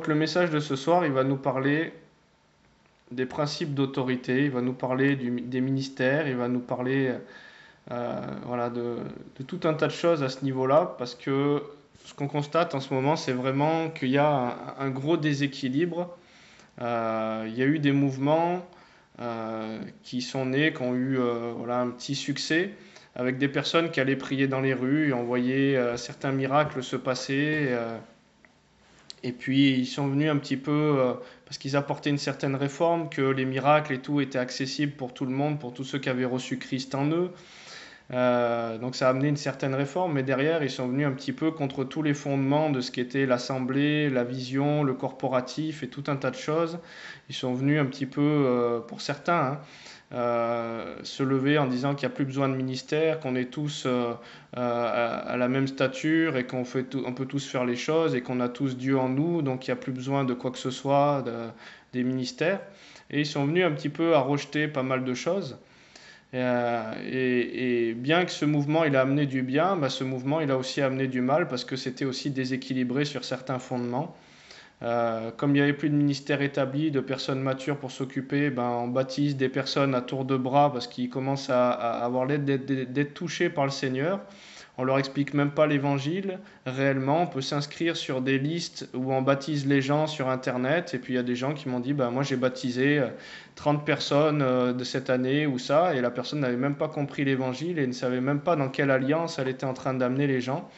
Donc le message de ce soir, il va nous parler des principes d'autorité, il va nous parler des ministères, il va nous parler voilà, de tout un tas de choses à ce niveau-là, parce que ce qu'on constate en ce moment, c'est vraiment qu'il y a un gros déséquilibre. Il y a eu des mouvements qui sont nés, qui ont eu voilà, un petit succès, avec des personnes qui allaient prier dans les rues et on voyait certains miracles se passer. Et puis ils sont venus un petit peu, parce qu'ils apportaient une certaine réforme, que les miracles et tout étaient accessibles pour tout le monde, pour tous ceux qui avaient reçu Christ en eux. Donc ça a amené une certaine réforme, mais derrière ils sont venus un petit peu contre tous les fondements de ce qu'était l'assemblée, la vision, le corporatif et tout un tas de choses. Ils sont venus un petit peu, pour certains, se lever en disant qu'il n'y a plus besoin de ministère, qu'on est tous à la même stature et on peut tous faire les choses et qu'on a tous Dieu en nous, donc il n'y a plus besoin de quoi que ce soit, des ministères. Et ils sont venus un petit peu à rejeter pas mal de choses. Et bien que ce mouvement il a amené du bien, bah, ce mouvement il a aussi amené du mal parce que c'était aussi déséquilibré sur certains fondements. Comme il n'y avait plus de ministère établi, de personnes matures pour s'occuper, ben, on baptise des personnes à tour de bras parce qu'ils commencent à avoir l'aide d'être touchés par le Seigneur. On leur explique même pas l'évangile réellement. On peut s'inscrire sur des listes où on baptise les gens sur Internet. Et puis il y a des gens qui m'ont dit, ben, moi j'ai baptisé 30 personnes de cette année ou ça. Et la personne n'avait même pas compris l'évangile et ne savait même pas dans quelle alliance elle était en train d'amener les gens.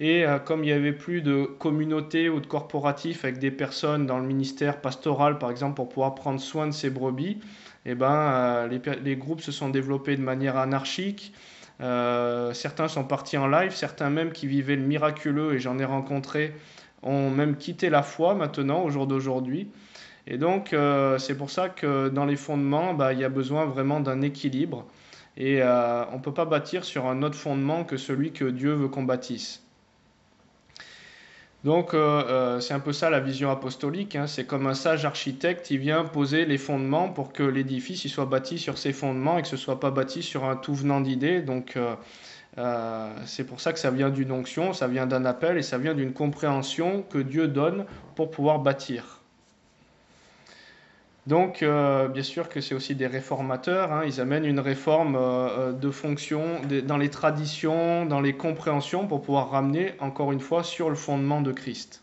Et comme il n'y avait plus de communauté ou de corporatif avec des personnes dans le ministère pastoral, par exemple, pour pouvoir prendre soin de ces brebis, eh ben, les groupes se sont développés de manière anarchique. Certains sont partis en live, certains même qui vivaient le miraculeux, et j'en ai rencontré, ont même quitté la foi maintenant, au jour d'aujourd'hui. Et donc, c'est pour ça que dans les fondements, bah, il y a besoin vraiment d'un équilibre. Et on ne peut pas bâtir sur un autre fondement que celui que Dieu veut qu'on bâtisse. Donc c'est un peu ça la vision apostolique, hein. C'est comme un sage architecte, il vient poser les fondements pour que l'édifice il soit bâti sur ces fondements et que ce ne soit pas bâti sur un tout venant d'idées. Donc c'est pour ça que ça vient d'une onction, ça vient d'un appel et ça vient d'une compréhension que Dieu donne pour pouvoir bâtir. Donc, bien sûr que c'est aussi des réformateurs, hein. Ils amènent une réforme de fonction dans les traditions, dans les compréhensions, pour pouvoir ramener, encore une fois, sur le fondement de Christ.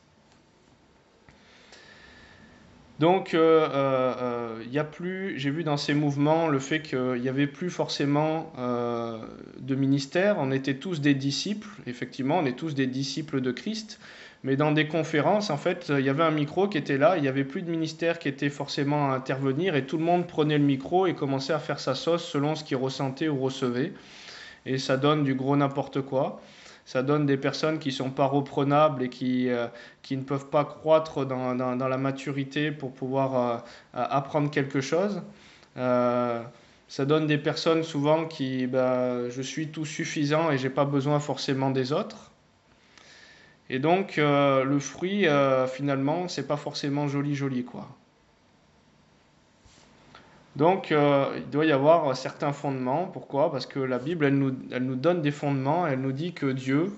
Donc, y a plus, j'ai vu dans ces mouvements le fait qu'il n'y avait plus forcément de ministère, on était tous des disciples, effectivement, on est tous des disciples de Christ, mais dans des conférences, en fait, il y avait un micro qui était là, il n'y avait plus de ministère qui était forcément à intervenir, et tout le monde prenait le micro et commençait à faire sa sauce selon ce qu'il ressentait ou recevait, et ça donne du gros n'importe quoi. Ça donne des personnes qui ne sont pas reprenables et qui ne peuvent pas croître dans la maturité pour pouvoir apprendre quelque chose. Ça donne des personnes souvent qui, je suis tout suffisant et j'ai pas besoin forcément des autres. Et donc le fruit, finalement, c'est pas forcément joli quoi. Donc, il doit y avoir certains fondements. Pourquoi? Parce que la Bible, elle nous donne des fondements. Elle nous dit que Dieu,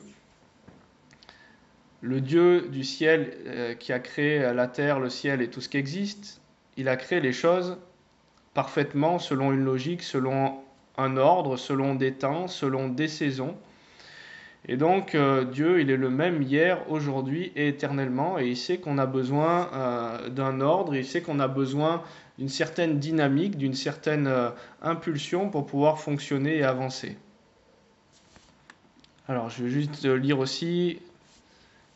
le Dieu du ciel qui a créé la terre, le ciel et tout ce qui existe, il a créé les choses parfaitement selon une logique, selon un ordre, selon des temps, selon des saisons. Et donc Dieu, il est le même hier, aujourd'hui et éternellement, et il sait qu'on a besoin d'un ordre, il sait qu'on a besoin d'une certaine dynamique, d'une certaine impulsion pour pouvoir fonctionner et avancer. Alors je vais juste lire aussi,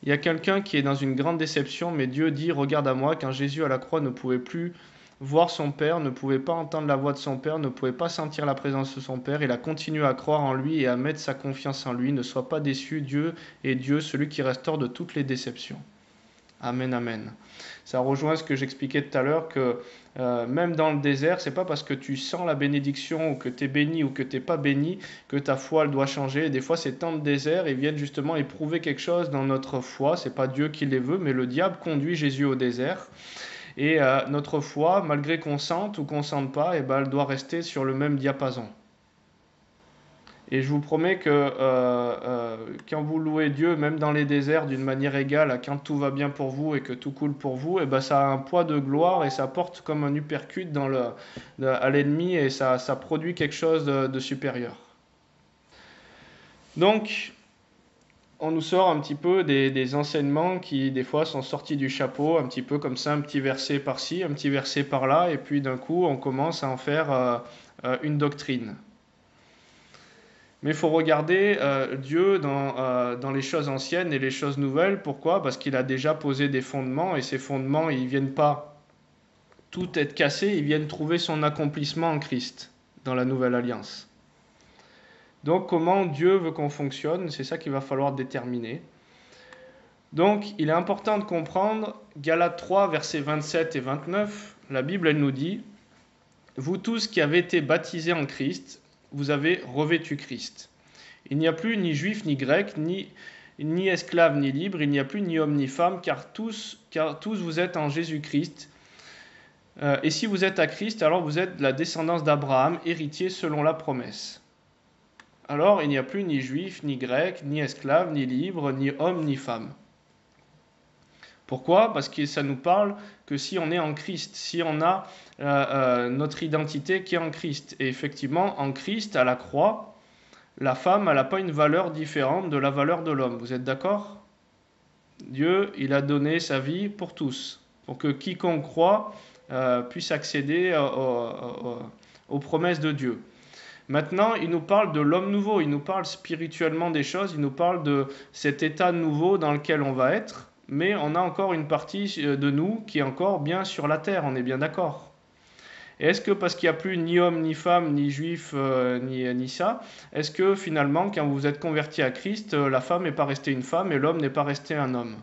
il y a quelqu'un qui est dans une grande déception, mais Dieu dit, regarde à moi, quand Jésus à la croix ne pouvait plus voir son Père, ne pouvait pas entendre la voix de son Père, ne pouvait pas sentir la présence de son Père. Il a continué à croire en lui et à mettre sa confiance en lui. Ne sois pas déçu, Dieu est Dieu, celui qui restaure de toutes les déceptions. Amen, amen. Ça rejoint ce que j'expliquais tout à l'heure, que même dans le désert, c'est pas parce que tu sens la bénédiction ou que tu es béni ou que tu n'es pas béni que ta foi elle doit changer. Et des fois, ces temps de désert, ils viennent justement éprouver quelque chose dans notre foi. C'est pas Dieu qui les veut, mais le diable conduit Jésus au désert. Et notre foi, malgré qu'on sente ou qu'on ne sente pas, elle doit rester sur le même diapason. Et je vous promets que quand vous louez Dieu, même dans les déserts, d'une manière égale, quand tout va bien pour vous et que tout coule pour vous, et ben ça a un poids de gloire et ça porte comme un uppercut à l'ennemi et ça produit quelque chose de supérieur. Donc, on nous sort un petit peu des enseignements qui, des fois, sont sortis du chapeau, un petit peu comme ça, un petit verset par-ci, un petit verset par-là, et puis d'un coup, on commence à en faire une doctrine. Mais il faut regarder Dieu dans les choses anciennes et les choses nouvelles. Pourquoi? Parce qu'il a déjà posé des fondements, et ces fondements, ils ne viennent pas tout être cassés, ils viennent trouver son accomplissement en Christ, dans la nouvelle alliance. Donc comment Dieu veut qu'on fonctionne, c'est ça qu'il va falloir déterminer. Donc il est important de comprendre Galates 3, versets 27 et 29. La Bible, elle nous dit « Vous tous qui avez été baptisés en Christ, vous avez revêtu Christ. Il n'y a plus ni juif ni grec, ni esclave ni libre, il n'y a plus ni homme ni femme, car tous vous êtes en Jésus-Christ. Et si vous êtes à Christ, alors vous êtes de la descendance d'Abraham, héritier selon la promesse. Alors il n'y a plus ni juif, ni grec, ni esclave, ni libre, ni homme, ni femme. » Pourquoi? Parce que ça nous parle que si on est en Christ, si on a notre identité qui est en Christ. Et effectivement, en Christ, à la croix, la femme, elle n'a pas une valeur différente de la valeur de l'homme. Vous êtes d'accord? Dieu, il a donné sa vie pour tous, pour que quiconque croit puisse accéder aux promesses de Dieu. Maintenant, il nous parle de l'homme nouveau, il nous parle spirituellement des choses, il nous parle de cet état nouveau dans lequel on va être, mais on a encore une partie de nous qui est encore bien sur la terre, on est bien d'accord. Et est-ce que parce qu'il n'y a plus ni homme, ni femme, ni juif, ni ça, est-ce que finalement, quand vous êtes converti à Christ, la femme n'est pas restée une femme et l'homme n'est pas resté un homme?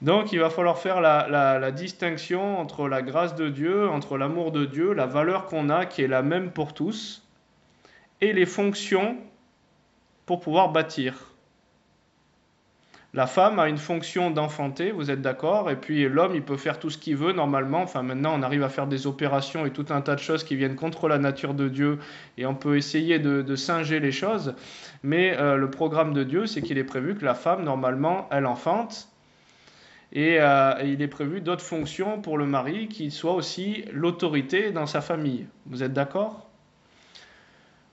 Donc il va falloir faire la distinction entre la grâce de Dieu, entre l'amour de Dieu, la valeur qu'on a qui est la même pour tous, et les fonctions pour pouvoir bâtir. La femme a une fonction d'enfanter, vous êtes d'accord? Et puis l'homme, il peut faire tout ce qu'il veut normalement. Enfin, maintenant, on arrive à faire des opérations et tout un tas de choses qui viennent contre la nature de Dieu. Et on peut essayer de singer les choses. Mais le programme de Dieu, c'est qu'il est prévu que la femme, normalement, elle enfante. Et il est prévu d'autres fonctions pour le mari, qui soit aussi l'autorité dans sa famille. Vous êtes d'accord?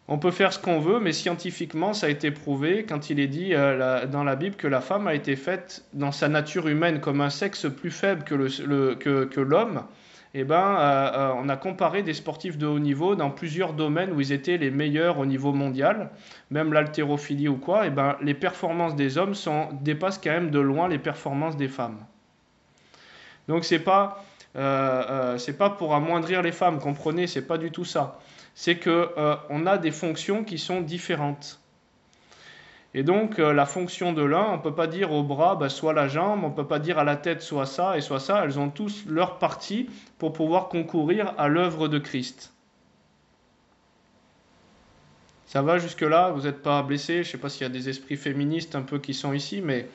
On peut faire ce qu'on veut, mais scientifiquement, ça a été prouvé quand il est dit dans la Bible que la femme a été faite dans sa nature humaine comme un sexe plus faible que l'homme. Eh ben, on a comparé des sportifs de haut niveau dans plusieurs domaines où ils étaient les meilleurs au niveau mondial, même l'haltérophilie ou quoi. Eh ben, les performances des hommes dépassent quand même de loin les performances des femmes. Donc c'est pas pour amoindrir les femmes, comprenez, c'est pas du tout ça. C'est qu'on a des fonctions qui sont différentes. Et donc, la fonction de l'un, on ne peut pas dire au bras, soit la jambe, on ne peut pas dire à la tête, soit ça et soit ça. Elles ont tous leur partie pour pouvoir concourir à l'œuvre de Christ. Ça va jusque-là? Vous n'êtes pas blessés? Je ne sais pas s'il y a des esprits féministes un peu qui sont ici, mais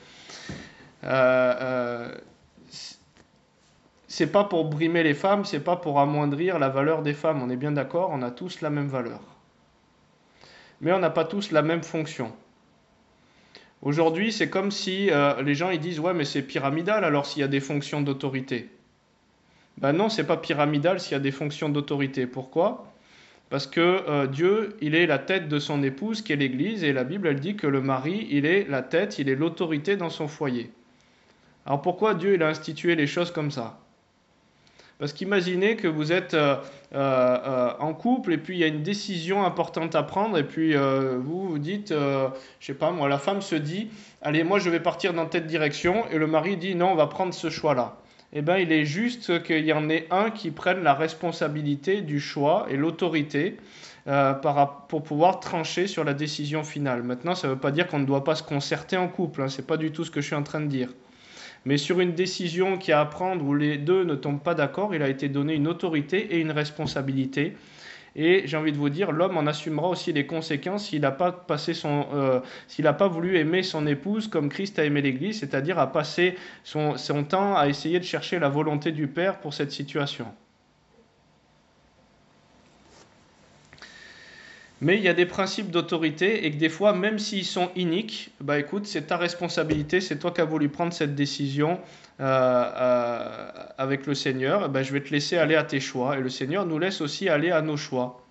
c'est pas pour brimer les femmes, c'est pas pour amoindrir la valeur des femmes. On est bien d'accord, on a tous la même valeur. Mais on n'a pas tous la même fonction. Aujourd'hui, c'est comme si les gens ils disent « Ouais, mais c'est pyramidal alors s'il y a des fonctions d'autorité. » Ben non, c'est pas pyramidal s'il y a des fonctions d'autorité. Pourquoi? Parce que Dieu, il est la tête de son épouse qui est l'Église, et la Bible, elle dit que le mari, il est la tête, il est l'autorité dans son foyer. Alors pourquoi Dieu, il a institué les choses comme ça? Parce qu'imaginez que vous êtes en couple et puis il y a une décision importante à prendre et puis vous vous dites, je sais pas moi, la femme se dit, allez moi je vais partir dans telle direction et le mari dit non on va prendre ce choix-là. Eh bien il est juste qu'il y en ait un qui prenne la responsabilité du choix et l'autorité pour pouvoir trancher sur la décision finale. Maintenant ça ne veut pas dire qu'on ne doit pas se concerter en couple, hein, c'est pas du tout ce que je suis en train de dire. Mais sur une décision qui a à prendre où les deux ne tombent pas d'accord, il a été donné une autorité et une responsabilité. Et j'ai envie de vous dire, l'homme en assumera aussi les conséquences s'il n'a pas s'il n'a pas voulu aimer son épouse comme Christ a aimé l'Église, c'est-à-dire à passer son temps à essayer de chercher la volonté du Père pour cette situation. Mais il y a des principes d'autorité et que des fois, même s'ils sont iniques, bah écoute, c'est ta responsabilité, c'est toi qui as voulu prendre cette décision avec le Seigneur, bah, je vais te laisser aller à tes choix. Et le Seigneur nous laisse aussi aller à nos choix.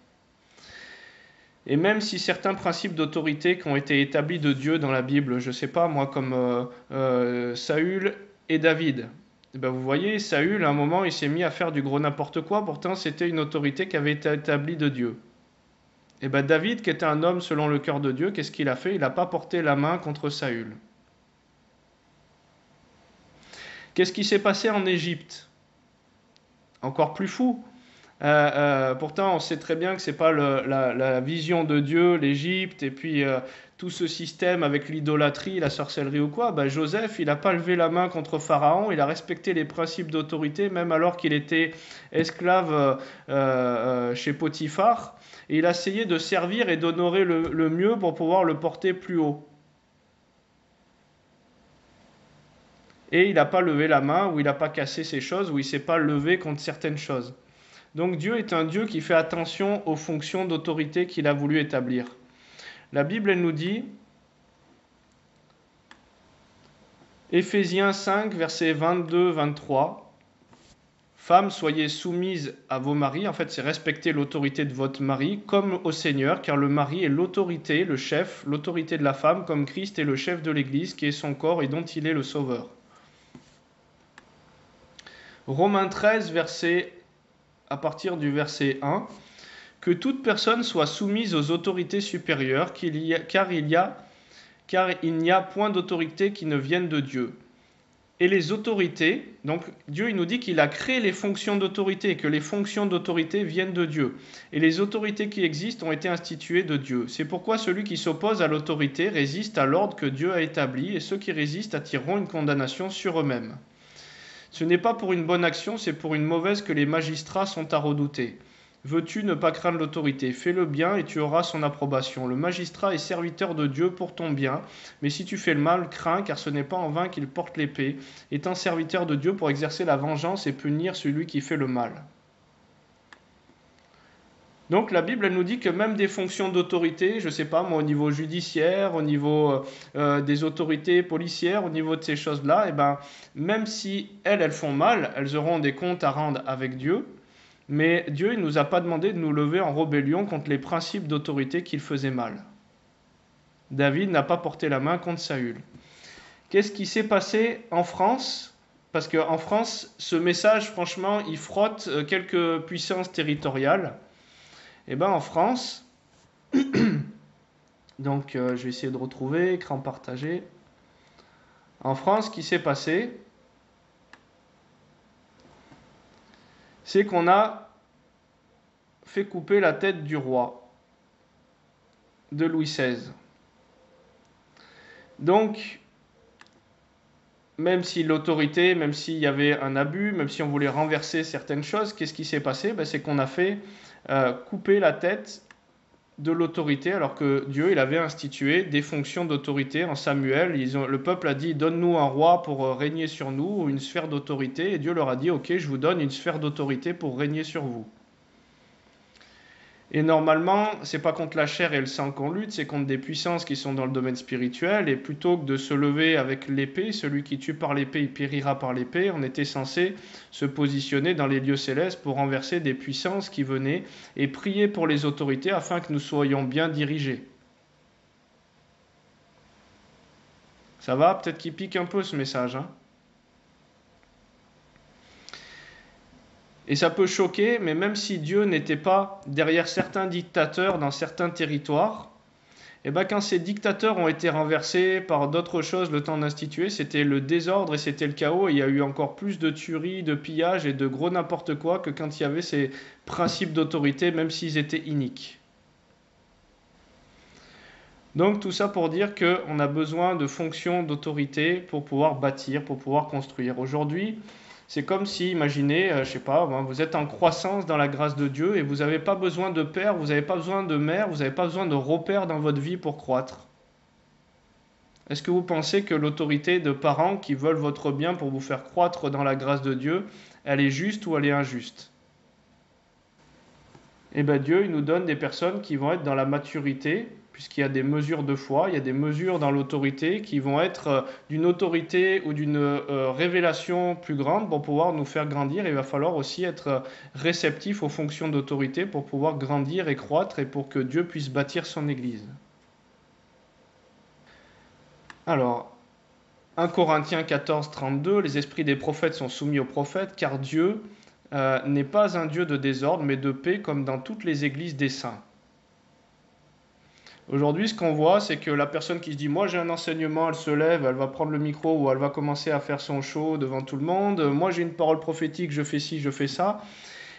Et même si certains principes d'autorité qui ont été établis de Dieu dans la Bible, je ne sais pas moi, comme Saül et David, eh ben vous voyez, Saül, à un moment, il s'est mis à faire du gros n'importe quoi, pourtant c'était une autorité qui avait été établie de Dieu. Et bien David, qui était un homme selon le cœur de Dieu, qu'est-ce qu'il a fait? Il n'a pas porté la main contre Saül. Qu'est-ce qui s'est passé en Égypte? Encore plus fou. Pourtant, on sait très bien que ce n'est pas la vision de Dieu, l'Égypte, et puis tout ce système avec l'idolâtrie, la sorcellerie ou quoi. Ben, Joseph, il n'a pas levé la main contre Pharaon, il a respecté les principes d'autorité, même alors qu'il était esclave chez Potiphar, et il a essayé de servir et d'honorer le mieux pour pouvoir le porter plus haut. Et il n'a pas levé la main, ou il n'a pas cassé ces choses, ou il ne s'est pas levé contre certaines choses. Donc Dieu est un Dieu qui fait attention aux fonctions d'autorité qu'il a voulu établir. La Bible, elle nous dit, Éphésiens 5, versets 22-23, « Femmes, soyez soumises à vos maris », en fait c'est respecter l'autorité de votre mari, comme au Seigneur, car le mari est l'autorité, le chef, l'autorité de la femme, comme Christ est le chef de l'Église, qui est son corps et dont il est le sauveur. Romains 13, à partir du verset 1, « Que toute personne soit soumise aux autorités supérieures, car il n'y a point d'autorité qui ne vienne de Dieu. » Et les autorités, donc Dieu il nous dit qu'il a créé les fonctions d'autorité, et que les fonctions d'autorité viennent de Dieu. Et les autorités qui existent ont été instituées de Dieu. C'est pourquoi celui qui s'oppose à l'autorité résiste à l'ordre que Dieu a établi, et ceux qui résistent attireront une condamnation sur eux-mêmes. Ce n'est pas pour une bonne action, c'est pour une mauvaise que les magistrats sont à redouter. Veux-tu ne pas craindre l'autorité? Fais le bien et tu auras son approbation. Le magistrat est serviteur de Dieu pour ton bien, mais si tu fais le mal, crains, car ce n'est pas en vain qu'il porte l'épée, étant serviteur de Dieu pour exercer la vengeance et punir celui qui fait le mal. Donc la Bible, elle nous dit que même des fonctions d'autorité, je ne sais pas moi, au niveau judiciaire, au niveau des autorités policières, au niveau de ces choses-là, eh ben, même si elles font mal, elles auront des comptes à rendre avec Dieu. Mais Dieu ne nous a pas demandé de nous lever en rébellion contre les principes d'autorité qu'il faisait mal. David n'a pas porté la main contre Saül. Qu'est-ce qui s'est passé en France? Parce qu'en France, ce message, franchement, il frotte quelques puissances territoriales. Et bien en France, donc je vais essayer de retrouver, écran partagé. En France, ce qui s'est passé, c'est qu'on a fait couper la tête du roi de Louis XVI. Donc, même si l'autorité, même s'il y avait un abus, même si on voulait renverser certaines choses, qu'est-ce qui s'est passé? C'est qu'on a fait couper la tête de l'autorité, alors que Dieu il avait institué des fonctions d'autorité en Samuel. Le peuple a dit, donne-nous un roi pour régner sur nous, ou une sphère d'autorité, et Dieu leur a dit, ok, je vous donne une sphère d'autorité pour régner sur vous. Et normalement, c'est pas contre la chair et le sang qu'on lutte, c'est contre des puissances qui sont dans le domaine spirituel, et plutôt que de se lever avec l'épée, celui qui tue par l'épée, il périra par l'épée, on était censé se positionner dans les lieux célestes pour renverser des puissances qui venaient et prier pour les autorités afin que nous soyons bien dirigés. Ça va? Peut-être qu'il pique un peu ce message, hein? Et ça peut choquer, mais même si Dieu n'était pas derrière certains dictateurs dans certains territoires, et quand ces dictateurs ont été renversés par d'autres choses le temps d'instituer, c'était le désordre et c'était le chaos, et il y a eu encore plus de tueries, de pillages et de gros n'importe quoi que quand il y avait ces principes d'autorité, même s'ils étaient iniques. Donc tout ça pour dire qu'on a besoin de fonctions d'autorité pour pouvoir bâtir, pour pouvoir construire. Aujourd'hui, c'est comme si, imaginez, je sais pas, vous êtes en croissance dans la grâce de Dieu et vous n'avez pas besoin de père, vous n'avez pas besoin de mère, vous n'avez pas besoin de repères dans votre vie pour croître. Est-ce que vous pensez que l'autorité de parents qui veulent votre bien pour vous faire croître dans la grâce de Dieu, elle est juste ou elle est injuste? Et ben Dieu, il nous donne des personnes qui vont être dans la maturité, puisqu'il y a des mesures de foi, il y a des mesures dans l'autorité qui vont être d'une autorité ou d'une révélation plus grande pour pouvoir nous faire grandir. Il va falloir aussi être réceptif aux fonctions d'autorité pour pouvoir grandir et croître et pour que Dieu puisse bâtir son Église. Alors, 1 Corinthiens 14, 32, les esprits des prophètes sont soumis aux prophètes, car Dieu n'est pas un Dieu de désordre, mais de paix, comme dans toutes les églises des saints. Aujourd'hui, ce qu'on voit, c'est que la personne qui se dit moi j'ai un enseignement, elle se lève, elle va prendre le micro ou elle va commencer à faire son show devant tout le monde. Moi j'ai une parole prophétique, je fais ci, je fais ça.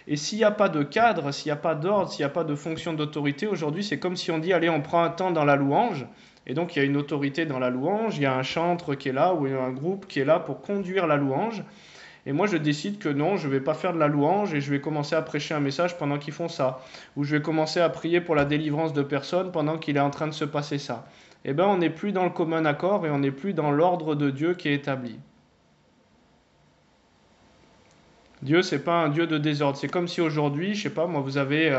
Et s'il n'y a pas de cadre, s'il n'y a pas d'ordre, s'il n'y a pas de fonction d'autorité, aujourd'hui c'est comme si on dit allez, on prend un temps dans la louange. Et donc il y a une autorité dans la louange, il y a un chantre qui est là ou il y a un groupe qui est là pour conduire la louange. Et moi, je décide que non, je ne vais pas faire de la louange et je vais commencer à prêcher un message pendant qu'ils font ça. Ou je vais commencer à prier pour la délivrance de personnes pendant qu'il est en train de se passer ça. Eh bien, on n'est plus dans le commun accord et on n'est plus dans l'ordre de Dieu qui est établi. Dieu, c'est pas un Dieu de désordre. C'est comme si aujourd'hui, je sais pas, moi, vous avez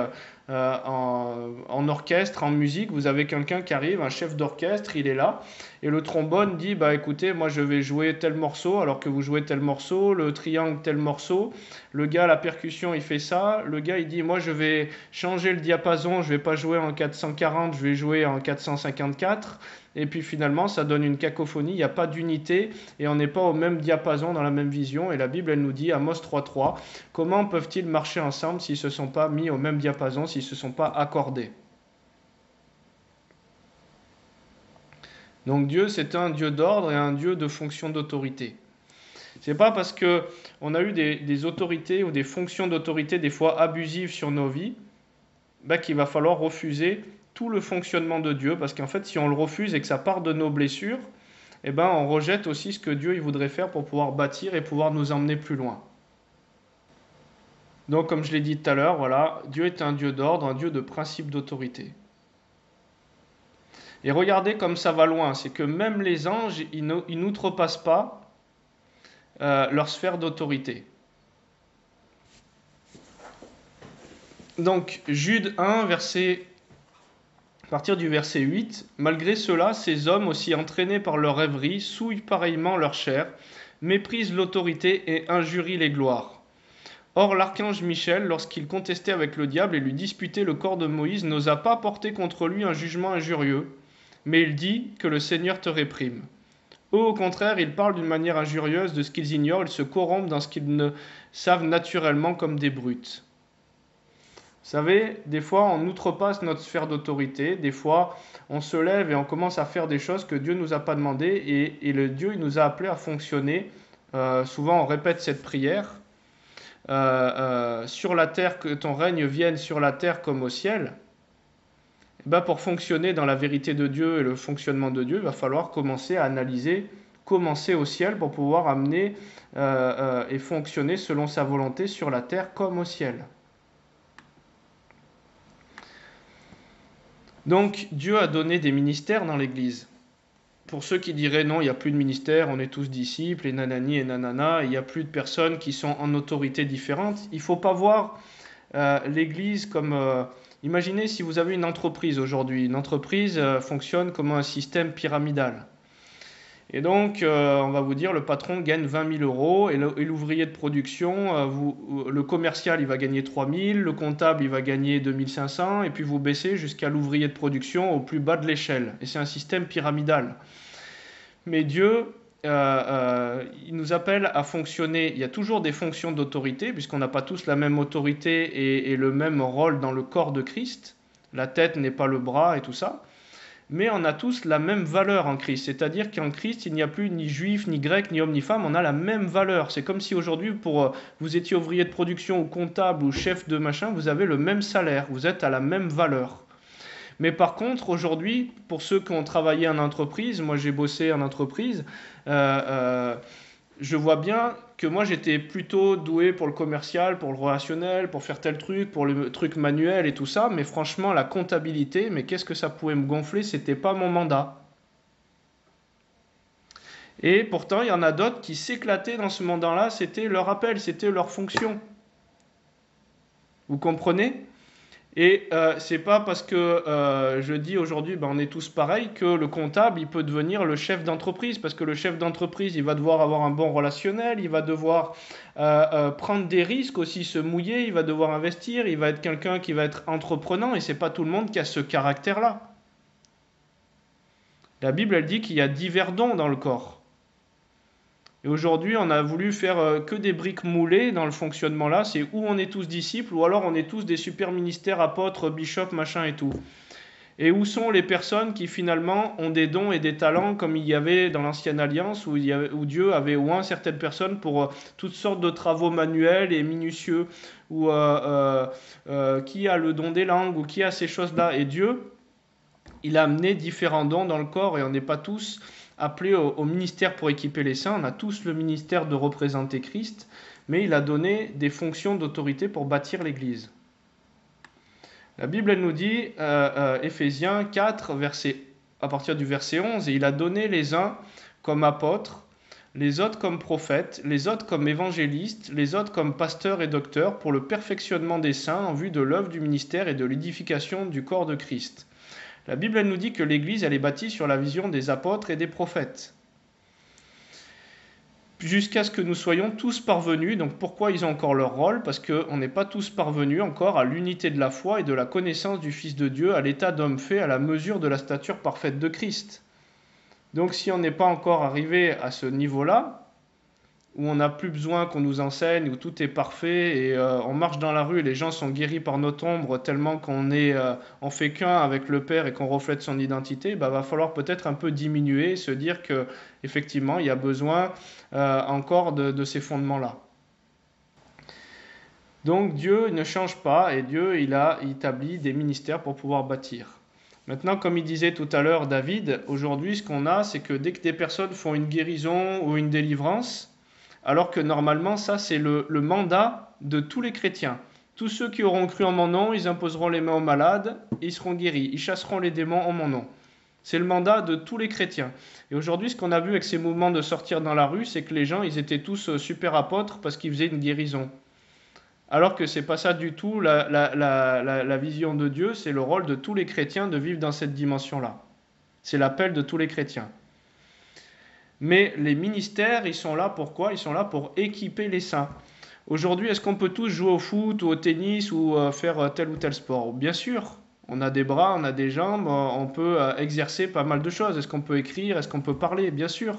en orchestre, en musique, vous avez quelqu'un qui arrive, un chef d'orchestre, il est là, et le trombone dit, bah écoutez, moi je vais jouer tel morceau, alors que vous jouez tel morceau, le triangle tel morceau, le gars, la percussion, il fait ça, le gars, il dit, moi je vais changer le diapason, je vais pas jouer en 440, je vais jouer en 454, et puis finalement, ça donne une cacophonie, il n'y a pas d'unité, et on n'est pas au même diapason, dans la même vision, et la Bible, elle nous dit, Amos 3.3, comment peuvent-ils marcher ensemble s'ils ne se sont pas mis au même diapason, s'ils ne se sont pas accordés? Donc Dieu, c'est un Dieu d'ordre et un Dieu de fonction d'autorité. C'est pas parce que on a eu des autorités ou des fonctions d'autorité des fois abusives sur nos vies, qu'il va falloir refuser tout le fonctionnement de Dieu, parce qu'en fait, si on le refuse et que ça part de nos blessures, on rejette aussi ce que Dieu il voudrait faire pour pouvoir bâtir et pouvoir nous emmener plus loin. Donc, comme je l'ai dit tout à l'heure, voilà, Dieu est un Dieu d'ordre, un Dieu de principe d'autorité. Et regardez comme ça va loin, c'est que même les anges, ils n'outrepassent pas leur sphère d'autorité. Donc, Jude 1, à partir du verset 8, « Malgré cela, ces hommes, aussi entraînés par leur rêverie, souillent pareillement leur chair, méprisent l'autorité et injurient les gloires. Or, l'archange Michel, lorsqu'il contestait avec le diable et lui disputait le corps de Moïse, n'osa pas porter contre lui un jugement injurieux, mais il dit que le Seigneur te réprime. Eux, au contraire, ils parlent d'une manière injurieuse de ce qu'ils ignorent, ils se corrompent dans ce qu'ils ne savent naturellement comme des brutes. » Vous savez, des fois, on outrepasse notre sphère d'autorité, des fois, on se lève et on commence à faire des choses que Dieu ne nous a pas demandées, et le Dieu il nous a appelés à fonctionner. Souvent, on répète cette prière. Sur la terre, que ton règne vienne sur la terre comme au ciel. Pour fonctionner dans la vérité de Dieu et le fonctionnement de Dieu, il va falloir commencer à analyser, commencer au ciel pour pouvoir amener et fonctionner selon sa volonté sur la terre comme au ciel. Donc Dieu a donné des ministères dans l'Église. Pour ceux qui diraient non, il n'y a plus de ministère, on est tous disciples, et nanani et nanana, il n'y a plus de personnes qui sont en autorité différente, il ne faut pas voir l'Église comme... imaginez si vous avez une entreprise aujourd'hui. Une entreprise fonctionne comme un système pyramidal. Et donc, on va vous dire, le patron gagne 20 000 euros et l'ouvrier de production, le commercial, il va gagner 3 000, le comptable, il va gagner 2 500, et puis vous baissez jusqu'à l'ouvrier de production au plus bas de l'échelle. Et c'est un système pyramidal. Mais Dieu, il nous appelle à fonctionner. Il y a toujours des fonctions d'autorité, puisqu'on n'a pas tous la même autorité et le même rôle dans le corps de Christ. La tête n'est pas le bras et tout ça. Mais on a tous la même valeur en Christ. C'est-à-dire qu'en Christ, il n'y a plus ni juif, ni grec, ni homme, ni femme. On a la même valeur. C'est comme si aujourd'hui, vous étiez ouvrier de production ou comptable ou chef de machin, vous avez le même salaire. Vous êtes à la même valeur. Mais par contre, aujourd'hui, pour ceux qui ont travaillé en entreprise, moi j'ai bossé en entreprise, je vois bien que moi j'étais plutôt doué pour le commercial, pour le relationnel, pour faire tel truc, pour le truc manuel et tout ça, mais franchement la comptabilité, mais qu'est-ce que ça pouvait me gonfler, c'était pas mon mandat. Et pourtant il y en a d'autres qui s'éclataient dans ce mandat-là, c'était leur appel, c'était leur fonction. Vous comprenez ? Et c'est pas parce que je dis aujourd'hui ben, on est tous pareils que le comptable il peut devenir le chef d'entreprise parce que le chef d'entreprise il va devoir avoir un bon relationnel, il va devoir prendre des risques aussi, se mouiller, il va devoir investir, il va être quelqu'un qui va être entreprenant et c'est pas tout le monde qui a ce caractère-là. La Bible elle dit qu'il y a divers dons dans le corps. Et aujourd'hui, on a voulu faire que des briques moulées dans le fonctionnement là. C'est où on est tous disciples, ou alors on est tous des super ministères, apôtres, bishops, machin et tout. Et où sont les personnes qui finalement ont des dons et des talents comme il y avait dans l'Ancienne Alliance, où Dieu avait oint certaines personnes pour toutes sortes de travaux manuels et minutieux, ou qui a le don des langues, ou qui a ces choses-là. Et Dieu, il a amené différents dons dans le corps, et on n'est pas tous appelés au ministère pour équiper les saints, on a tous le ministère de représenter Christ, mais il a donné des fonctions d'autorité pour bâtir l'Église. La Bible elle nous dit, Éphésiens 4, à partir du verset 11, « Et il a donné les uns comme apôtres, les autres comme prophètes, les autres comme évangélistes, les autres comme pasteurs et docteurs, pour le perfectionnement des saints en vue de l'œuvre du ministère et de l'édification du corps de Christ. » La Bible elle nous dit que l'Église elle est bâtie sur la vision des apôtres et des prophètes. Jusqu'à ce que nous soyons tous parvenus. Donc pourquoi ils ont encore leur rôle? Parce qu'on n'est pas tous parvenus encore à l'unité de la foi et de la connaissance du Fils de Dieu, à l'état d'homme fait, à la mesure de la stature parfaite de Christ. Donc si on n'est pas encore arrivé à ce niveau-là, où on n'a plus besoin qu'on nous enseigne, où tout est parfait, et on marche dans la rue et les gens sont guéris par notre ombre tellement on fait qu'un avec le Père et qu'on reflète son identité, bah, va falloir peut-être un peu diminuer et se dire que effectivement il y a besoin encore de ces fondements-là. Donc Dieu ne change pas et Dieu il a établi des ministères pour pouvoir bâtir. Maintenant, comme il disait tout à l'heure David, aujourd'hui ce qu'on a, c'est que dès que des personnes font une guérison ou une délivrance, alors que normalement, ça, c'est le mandat de tous les chrétiens. Tous ceux qui auront cru en mon nom, ils imposeront les mains aux malades, et ils seront guéris. Ils chasseront les démons en mon nom. C'est le mandat de tous les chrétiens. Et aujourd'hui, ce qu'on a vu avec ces mouvements de sortir dans la rue, c'est que les gens, ils étaient tous super apôtres parce qu'ils faisaient une guérison. Alors que c'est pas ça du tout la vision de Dieu, c'est le rôle de tous les chrétiens de vivre dans cette dimension-là. C'est l'appel de tous les chrétiens. Mais les ministères, ils sont là pour quoi? Ils sont là pour équiper les saints. Aujourd'hui, est-ce qu'on peut tous jouer au foot ou au tennis ou faire tel ou tel sport? Bien sûr, on a des bras, on a des jambes, on peut exercer pas mal de choses. Est-ce qu'on peut écrire? Est-ce qu'on peut parler? Bien sûr.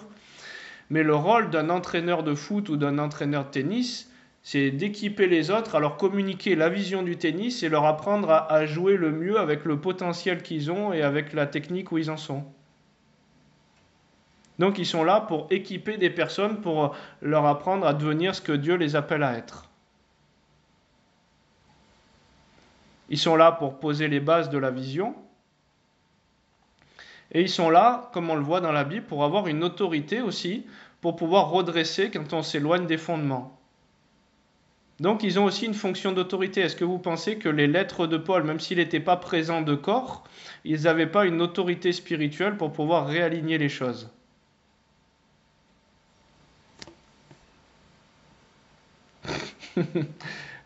Mais le rôle d'un entraîneur de foot ou d'un entraîneur de tennis, c'est d'équiper les autres, à leur communiquer la vision du tennis et leur apprendre à jouer le mieux avec le potentiel qu'ils ont et avec la technique où ils en sont. Donc ils sont là pour équiper des personnes, pour leur apprendre à devenir ce que Dieu les appelle à être. Ils sont là pour poser les bases de la vision. Et ils sont là, comme on le voit dans la Bible, pour avoir une autorité aussi, pour pouvoir redresser quand on s'éloigne des fondements. Donc ils ont aussi une fonction d'autorité. Est-ce que vous pensez que les lettres de Paul, même s'il n'était pas présent de corps, ils n'avaient pas une autorité spirituelle pour pouvoir réaligner les choses?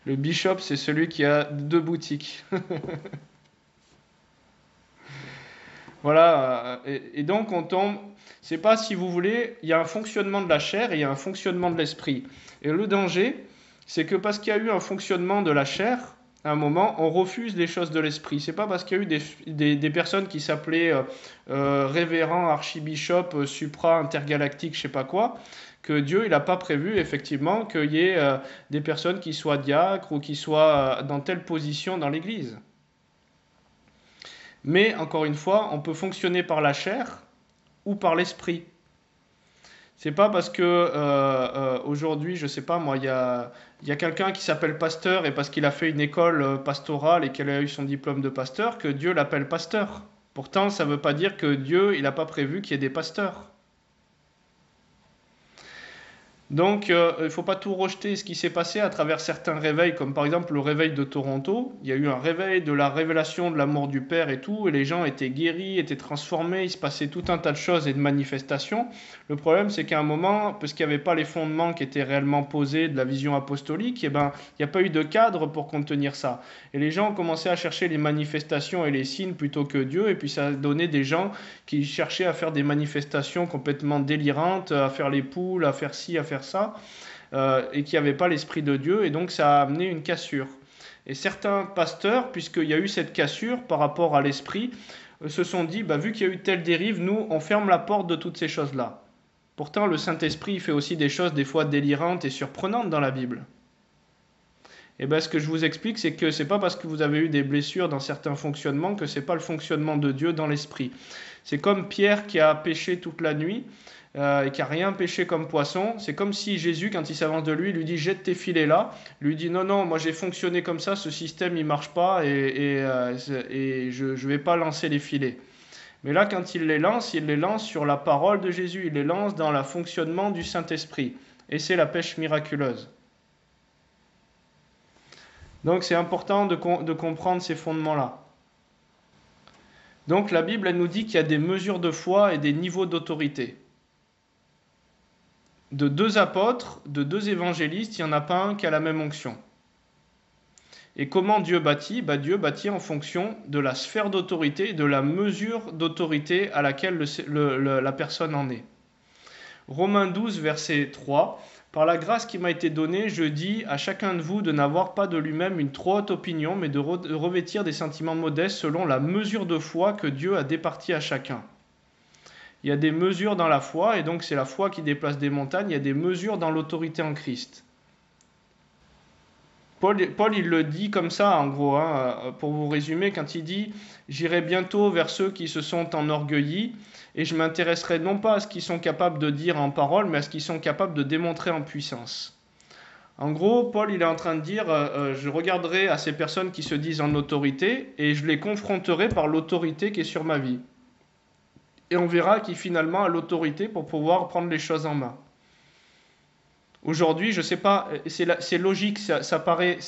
Le bishop, c'est celui qui a 2 boutiques. Voilà, et donc on tombe, c'est pas si vous voulez, il y a un fonctionnement de la chair et il y a un fonctionnement de l'esprit. Et le danger, c'est que parce qu'il y a eu un fonctionnement de la chair, à un moment, on refuse les choses de l'esprit. C'est pas parce qu'il y a eu des personnes qui s'appelaient révérend, archibishop, supra, intergalactique, je sais pas quoi, que Dieu il n'a pas prévu effectivement qu'il y ait des personnes qui soient diacres ou qui soient dans telle position dans l'Église. Mais encore une fois, on peut fonctionner par la chair ou par l'esprit. C'est pas parce que aujourd'hui, je sais pas moi, il y a quelqu'un qui s'appelle pasteur et parce qu'il a fait une école pastorale et qu'il a eu son diplôme de pasteur que Dieu l'appelle pasteur. Pourtant, ça ne veut pas dire que Dieu il n'a pas prévu qu'il y ait des pasteurs. Donc, il ne faut pas tout rejeter. Ce qui s'est passé à travers certains réveils, comme par exemple le réveil de Toronto, il y a eu un réveil de la révélation de l'amour du Père et tout, et les gens étaient guéris, étaient transformés, il se passait tout un tas de choses et de manifestations. Le problème, c'est qu'à un moment, parce qu'il n'y avait pas les fondements qui étaient réellement posés de la vision apostolique, eh ben, il n'y a pas eu de cadre pour contenir ça. Et les gens ont commencé à chercher les manifestations et les signes plutôt que Dieu, et puis ça a donné des gens qui cherchaient à faire des manifestations complètement délirantes, à faire les poules, à faire ci, à faire ça, et qui n'avaient pas l'Esprit de Dieu, et donc ça a amené une cassure. Et certains pasteurs, puisqu'il y a eu cette cassure par rapport à l'Esprit, se sont dit, bah, vu qu'il y a eu telle dérive, nous, on ferme la porte de toutes ces choses-là. Pourtant, le Saint-Esprit fait aussi des choses des fois délirantes et surprenantes dans la Bible. Et bien, ce que je vous explique, c'est que c'est pas parce que vous avez eu des blessures dans certains fonctionnements que c'est pas le fonctionnement de Dieu dans l'esprit. C'est comme Pierre qui a péché toute la nuit et qui a rien péché comme poisson. C'est comme si Jésus, quand il s'avance de lui dit jette tes filets là, lui dit non non, moi j'ai fonctionné comme ça, ce système il marche pas et je vais pas lancer les filets. Mais là, quand il les lance sur la parole de Jésus, il les lance dans le fonctionnement du Saint-Esprit. Et c'est la pêche miraculeuse. Donc c'est important de comprendre ces fondements-là. Donc la Bible, elle nous dit qu'il y a des mesures de foi et des niveaux d'autorité. De deux apôtres, de deux évangélistes, il n'y en a pas un qui a la même onction. Et comment Dieu bâtit ? Dieu bâtit en fonction de la sphère d'autorité, de la mesure d'autorité à laquelle la personne en est. Romains 12, verset 3. Par la grâce qui m'a été donnée, je dis à chacun de vous de n'avoir pas de lui-même une trop haute opinion, mais de revêtir des sentiments modestes selon la mesure de foi que Dieu a départie à chacun. Il y a des mesures dans la foi, et donc c'est la foi qui déplace des montagnes, il y a des mesures dans l'autorité en Christ. Paul, il le dit comme ça, en gros, pour vous résumer, quand il dit « J'irai bientôt vers ceux qui se sont enorgueillis, et je m'intéresserai non pas à ce qu'ils sont capables de dire en parole, mais à ce qu'ils sont capables de démontrer en puissance. » En gros, Paul, il est en train de dire je regarderai à ces personnes qui se disent en autorité, et je les confronterai par l'autorité qui est sur ma vie. Et on verra qui finalement a l'autorité pour pouvoir prendre les choses en main. Aujourd'hui, je ne sais pas, c'est logique, ça paraît,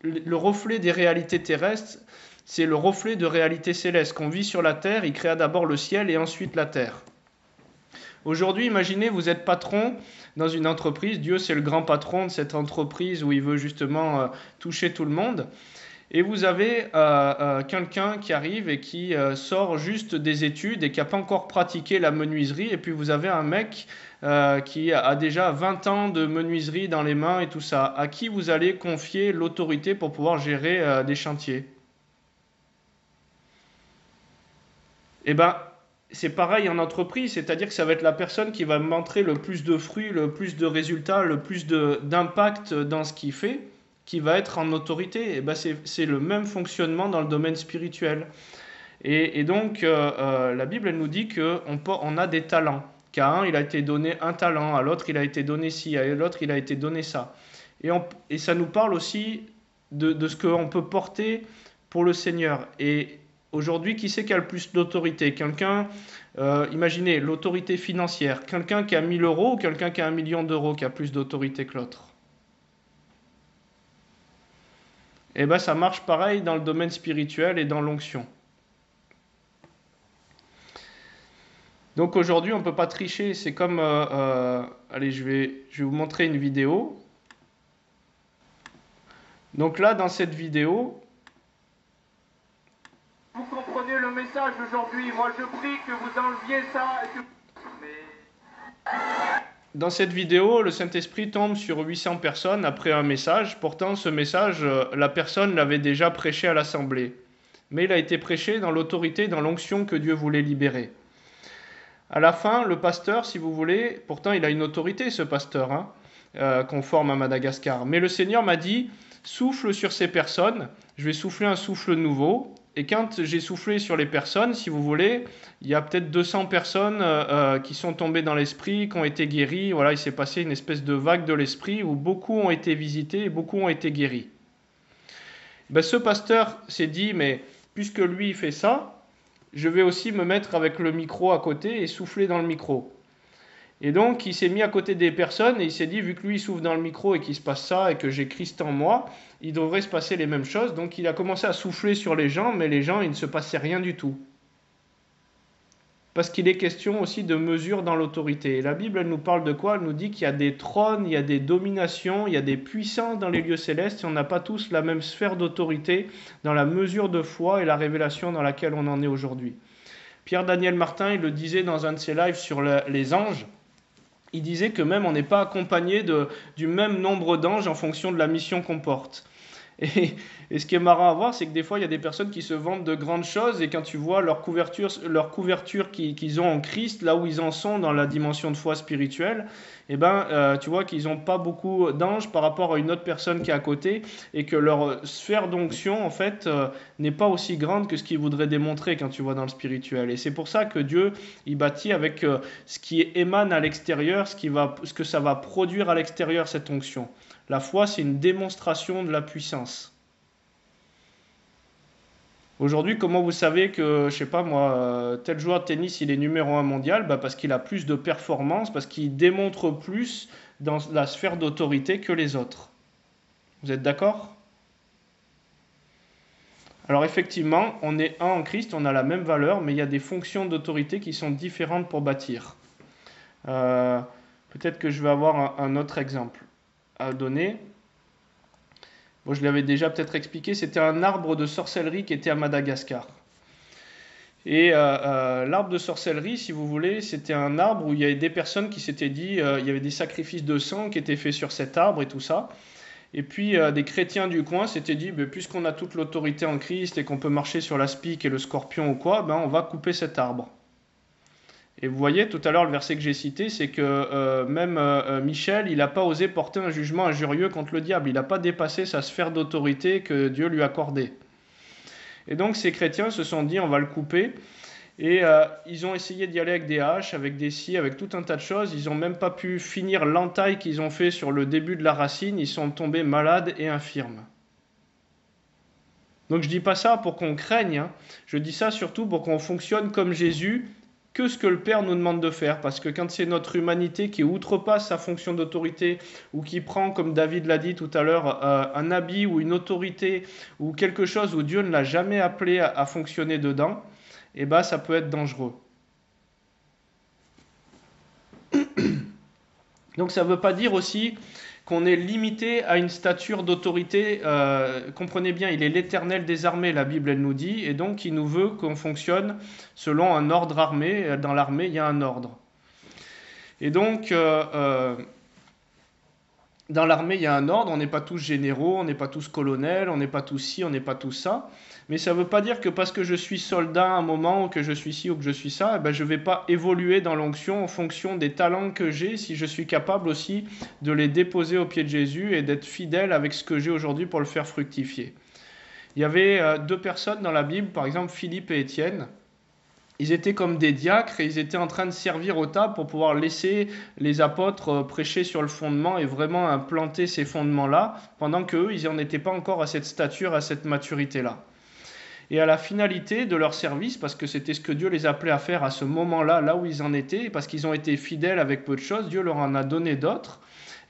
le reflet des réalités terrestres, c'est le reflet de réalités célestes. Qu'on vit sur la terre, il créa d'abord le ciel et ensuite la terre. Aujourd'hui, imaginez, vous êtes patron dans une entreprise, Dieu c'est le grand patron de cette entreprise où il veut justement toucher tout le monde. Et vous avez quelqu'un qui arrive et qui sort juste des études et qui n'a pas encore pratiqué la menuiserie. Et puis vous avez un mec qui a déjà 20 ans de menuiserie dans les mains et tout ça. À qui vous allez confier l'autorité pour pouvoir gérer des chantiers ? Eh bien, c'est pareil en entreprise. C'est-à-dire que ça va être la personne qui va montrer le plus de fruits, le plus de résultats, le plus d'impact dans ce qu'il fait, qui va être en autorité. Et ben c'est le même fonctionnement dans le domaine spirituel. Et donc, la Bible, elle nous dit qu'on a des talents. Qu'à un, il a été donné un talent, à l'autre, il a été donné ci, à l'autre, il a été donné ça. Et ça nous parle aussi de ce qu'on peut porter pour le Seigneur. Et aujourd'hui, qui c'est qui a le plus d'autorité ? Quelqu'un, imaginez, l'autorité financière. Quelqu'un qui a 1000 euros ou quelqu'un qui a 1 million d'euros qui a plus d'autorité que l'autre ? Et bien ça marche pareil dans le domaine spirituel et dans l'onction. Donc aujourd'hui on ne peut pas tricher, c'est comme... allez, je vais vous montrer une vidéo. Donc là dans cette vidéo... Vous comprenez le message d'aujourd'hui, moi je prie que vous enleviez ça et que... Dans cette vidéo, le Saint-Esprit tombe sur 800 personnes après un message. Pourtant, ce message, la personne l'avait déjà prêché à l'Assemblée. Mais il a été prêché dans l'autorité, dans l'onction que Dieu voulait libérer. À la fin, le pasteur, si vous voulez, pourtant il a une autorité, ce pasteur, qu'on forme à Madagascar. Mais le Seigneur m'a dit, souffle sur ces personnes, je vais souffler un souffle nouveau. Et quand j'ai soufflé sur les personnes, si vous voulez, il y a peut-être 200 personnes qui sont tombées dans l'esprit, qui ont été guéries. Voilà, il s'est passé une espèce de vague de l'esprit où beaucoup ont été visités et beaucoup ont été guéris. Ben, ce pasteur s'est dit, mais puisque lui il fait ça, je vais aussi me mettre avec le micro à côté et souffler dans le micro. Et donc, il s'est mis à côté des personnes et il s'est dit, vu que lui, il souffle dans le micro et qu'il se passe ça et que j'ai Christ en moi, il devrait se passer les mêmes choses. Donc, il a commencé à souffler sur les gens, mais les gens, il ne se passait rien du tout. Parce qu'il est question aussi de mesure dans l'autorité. Et la Bible, elle nous parle de quoi? Elle nous dit qu'il y a des trônes, il y a des dominations, il y a des puissances dans les lieux célestes, et on n'a pas tous la même sphère d'autorité dans la mesure de foi et la révélation dans laquelle on en est aujourd'hui. Pierre-Daniel Martin, il le disait dans un de ses lives sur les anges, il disait que même on n'est pas accompagné du même nombre d'anges en fonction de la mission qu'on porte. Et ce qui est marrant à voir, c'est que des fois, il y a des personnes qui se vantent de grandes choses, et quand tu vois leur couverture qu'ils ont en Christ, là où ils en sont dans la dimension de foi spirituelle, tu vois qu'ils n'ont pas beaucoup d'anges par rapport à une autre personne qui est à côté, et que leur sphère d'onction, en fait, n'est pas aussi grande que ce qu'ils voudraient démontrer quand tu vois dans le spirituel. Et c'est pour ça que Dieu, il bâtit avec ce qui émane à l'extérieur, ce que ça va produire à l'extérieur, cette onction. La foi, c'est une démonstration de la puissance. Aujourd'hui, comment vous savez que, je sais pas moi, tel joueur de tennis, il est numéro 1 mondial? Parce qu'il a plus de performance, parce qu'il démontre plus dans la sphère d'autorité que les autres. Vous êtes d'accord? Alors effectivement, on est un en Christ, on a la même valeur, mais il y a des fonctions d'autorité qui sont différentes pour bâtir. Peut-être que je vais avoir un autre exemple à donner. Bon, je l'avais déjà peut-être expliqué, c'était un arbre de sorcellerie qui était à Madagascar. Et l'arbre de sorcellerie, si vous voulez, c'était un arbre où il y avait des personnes qui s'étaient dit, il y avait des sacrifices de sang qui étaient faits sur cet arbre et tout ça. Et puis des chrétiens du coin s'étaient dit, puisqu'on a toute l'autorité en Christ et qu'on peut marcher sur la spique et le scorpion ou quoi, on va couper cet arbre. Et vous voyez, tout à l'heure, le verset que j'ai cité, c'est que même Michel, il n'a pas osé porter un jugement injurieux contre le diable. Il n'a pas dépassé sa sphère d'autorité que Dieu lui accordait. Et donc, ces chrétiens se sont dit, on va le couper. Et ils ont essayé d'y aller avec des haches, avec des scies, avec tout un tas de choses. Ils n'ont même pas pu finir l'entaille qu'ils ont fait sur le début de la racine. Ils sont tombés malades et infirmes. Donc, je ne dis pas ça pour qu'on craigne. Hein. Je dis ça surtout pour qu'on fonctionne comme Jésus, que ce que le Père nous demande de faire, parce que quand c'est notre humanité qui outrepasse sa fonction d'autorité, ou qui prend, comme David l'a dit tout à l'heure, un habit ou une autorité, ou quelque chose où Dieu ne l'a jamais appelé à fonctionner dedans, ça peut être dangereux. Donc ça ne veut pas dire aussi qu'on est limité à une stature d'autorité. Comprenez bien, il est l'Éternel des armées, la Bible elle nous dit, et donc il nous veut qu'on fonctionne selon un ordre armé. Dans l'armée, il y a un ordre. Et donc, dans l'armée, il y a un ordre, on n'est pas tous généraux, on n'est pas tous colonels, on n'est pas tous ci, on n'est pas tous ça. Mais ça ne veut pas dire que parce que je suis soldat à un moment, ou que je suis ci, ou que je suis ça, je ne vais pas évoluer dans l'onction en fonction des talents que j'ai, si je suis capable aussi de les déposer aux pieds de Jésus et d'être fidèle avec ce que j'ai aujourd'hui pour le faire fructifier. Il y avait deux personnes dans la Bible, par exemple Philippe et Étienne. Ils étaient comme des diacres et ils étaient en train de servir aux tables pour pouvoir laisser les apôtres prêcher sur le fondement et vraiment implanter ces fondements-là, pendant qu'eux, ils n'en étaient pas encore à cette stature, à cette maturité-là. Et à la finalité de leur service, parce que c'était ce que Dieu les appelait à faire à ce moment-là, là où ils en étaient, parce qu'ils ont été fidèles avec peu de choses, Dieu leur en a donné d'autres.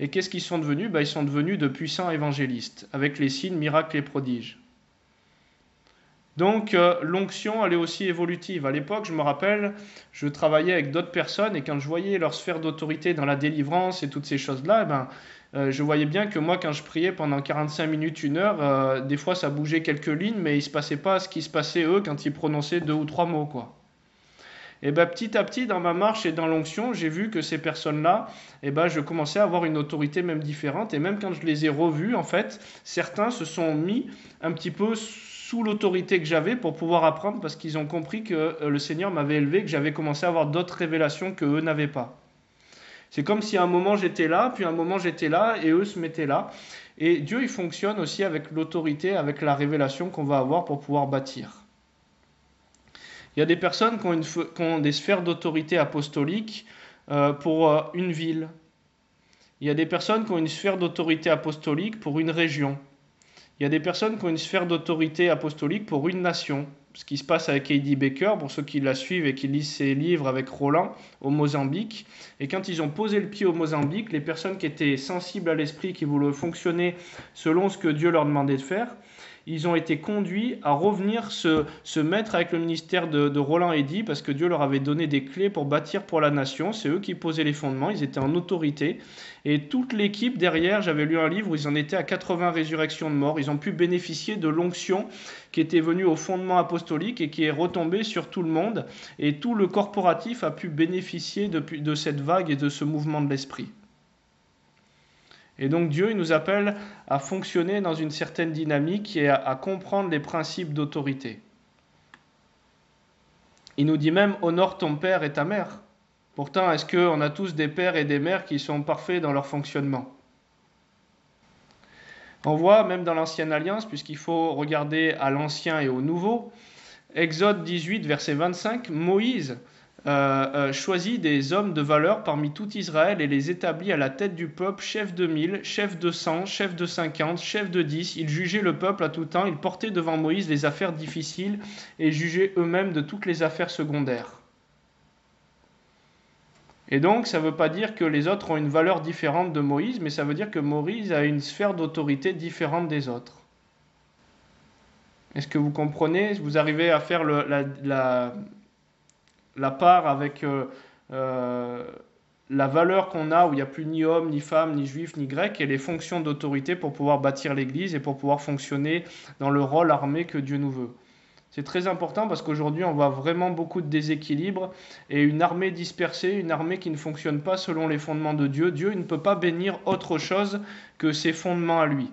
Et qu'est-ce qu'ils sont devenus? Ils sont devenus de puissants évangélistes, avec les signes, miracles et prodiges. Donc l'onction, elle est aussi évolutive. À l'époque, je me rappelle, je travaillais avec d'autres personnes et quand je voyais leur sphère d'autorité dans la délivrance et toutes ces choses-là, je voyais bien que moi, quand je priais pendant 45 minutes, 1 heure, des fois ça bougeait quelques lignes, mais il ne se passait pas ce qui se passait eux quand ils prononçaient 2 ou 3 mots, quoi. Et petit à petit, dans ma marche et dans l'onction, j'ai vu que ces personnes-là, je commençais à avoir une autorité même différente. Et même quand je les ai revus, en fait, certains se sont mis un petit peu sous l'autorité que j'avais pour pouvoir apprendre parce qu'ils ont compris que le Seigneur m'avait élevé, que j'avais commencé à avoir d'autres révélations qu'eux n'avaient pas. C'est comme si à un moment j'étais là, puis à un moment j'étais là, et eux se mettaient là. Et Dieu, il fonctionne aussi avec l'autorité, avec la révélation qu'on va avoir pour pouvoir bâtir. Il y a des personnes qui ont des sphères d'autorité apostolique pour une ville. Il y a des personnes qui ont une sphère d'autorité apostolique pour une région. Il y a des personnes qui ont une sphère d'autorité apostolique pour une nation. ce qui se passe avec Heidi Baker, pour ceux qui la suivent et qui lisent ses livres avec Roland, au Mozambique. Et quand ils ont posé le pied au Mozambique, les personnes qui étaient sensibles à l'esprit, qui voulaient fonctionner selon ce que Dieu leur demandait de faire, ils ont été conduits à revenir se mettre avec le ministère de Roland Eddy, parce que Dieu leur avait donné des clés pour bâtir pour la nation. C'est eux qui posaient les fondements, ils étaient en autorité. Et toute l'équipe derrière, j'avais lu un livre où ils en étaient à 80 résurrections de morts. Ils ont pu bénéficier de l'onction qui était venue au fondement apostolique et qui est retombée sur tout le monde. Et tout le corporatif a pu bénéficier de cette vague et de ce mouvement de l'esprit. Et donc Dieu, il nous appelle à fonctionner dans une certaine dynamique et à comprendre les principes d'autorité. Il nous dit même « honore ton père et ta mère ». Pourtant, est-ce qu'on a tous des pères et des mères qui sont parfaits dans leur fonctionnement? On voit même dans l'Ancienne Alliance, puisqu'il faut regarder à l'Ancien et au Nouveau, Exode 18, verset 25, Moïse choisit des hommes de valeur parmi tout Israël et les établit à la tête du peuple, chef de 1000, chef de 100, chef de 50, chef de 10. Ils jugeaient le peuple à tout temps, ils portaient devant Moïse les affaires difficiles et jugeaient eux-mêmes de toutes les affaires secondaires. Et donc, ça ne veut pas dire que les autres ont une valeur différente de Moïse, mais ça veut dire que Moïse a une sphère d'autorité différente des autres. Est-ce que vous comprenez? Vous arrivez à faire la part avec la valeur qu'on a, où il n'y a plus ni homme, ni femme, ni juif, ni grec, et les fonctions d'autorité pour pouvoir bâtir l'Église et pour pouvoir fonctionner dans le rôle armé que Dieu nous veut. C'est très important parce qu'aujourd'hui, on voit vraiment beaucoup de déséquilibre et une armée dispersée, une armée qui ne fonctionne pas selon les fondements de Dieu. Dieu ne peut pas bénir autre chose que ses fondements à lui.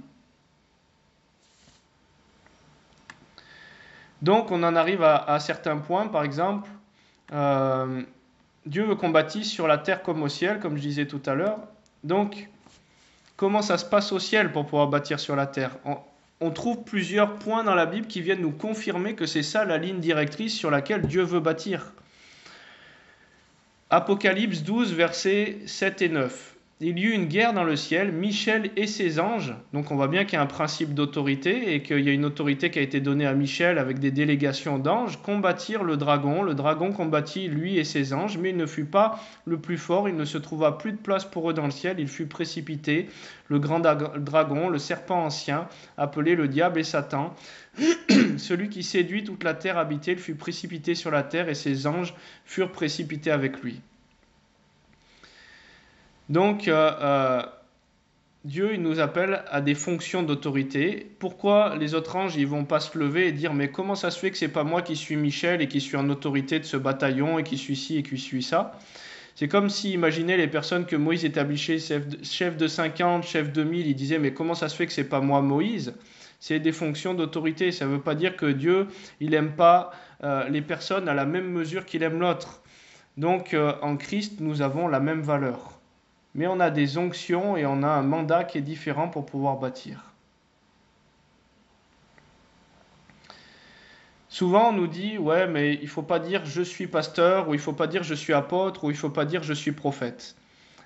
Donc, on en arrive à certains points. Par exemple, Dieu veut qu'on bâtisse sur la terre comme au ciel, comme je disais tout à l'heure. Donc, comment ça se passe au ciel pour pouvoir bâtir sur la terre? On trouve plusieurs points dans la Bible qui viennent nous confirmer que c'est ça la ligne directrice sur laquelle Dieu veut bâtir. Apocalypse 12, versets 7 et 9. Il y eut une guerre dans le ciel, Michel et ses anges, donc on voit bien qu'il y a un principe d'autorité et qu'il y a une autorité qui a été donnée à Michel avec des délégations d'anges, combattirent le dragon combattit lui et ses anges, mais il ne fut pas le plus fort, il ne se trouva plus de place pour eux dans le ciel, il fut précipité, le grand dragon, le serpent ancien, appelé le diable et Satan, celui qui séduit toute la terre habitée, il fut précipité sur la terre et ses anges furent précipités avec lui. Donc, Dieu, il nous appelle à des fonctions d'autorité. Pourquoi les autres anges, ils vont pas se lever et dire « Mais comment ça se fait que c'est pas moi qui suis Michel et qui suis en autorité de ce bataillon et qui suis ci et qui suis ça ?» C'est comme si, imaginez les personnes que Moïse établissait, chef de 50, chef de 1000, ils disaient « Mais comment ça se fait que c'est pas moi Moïse ?» C'est des fonctions d'autorité. Ça ne veut pas dire que Dieu, il n'aime pas les personnes à la même mesure qu'il aime l'autre. Donc, en Christ, nous avons la même valeur. Mais on a des onctions et on a un mandat qui est différent pour pouvoir bâtir. Souvent, on nous dit, ouais, mais il ne faut pas dire je suis pasteur, ou il ne faut pas dire je suis apôtre, ou il ne faut pas dire je suis prophète.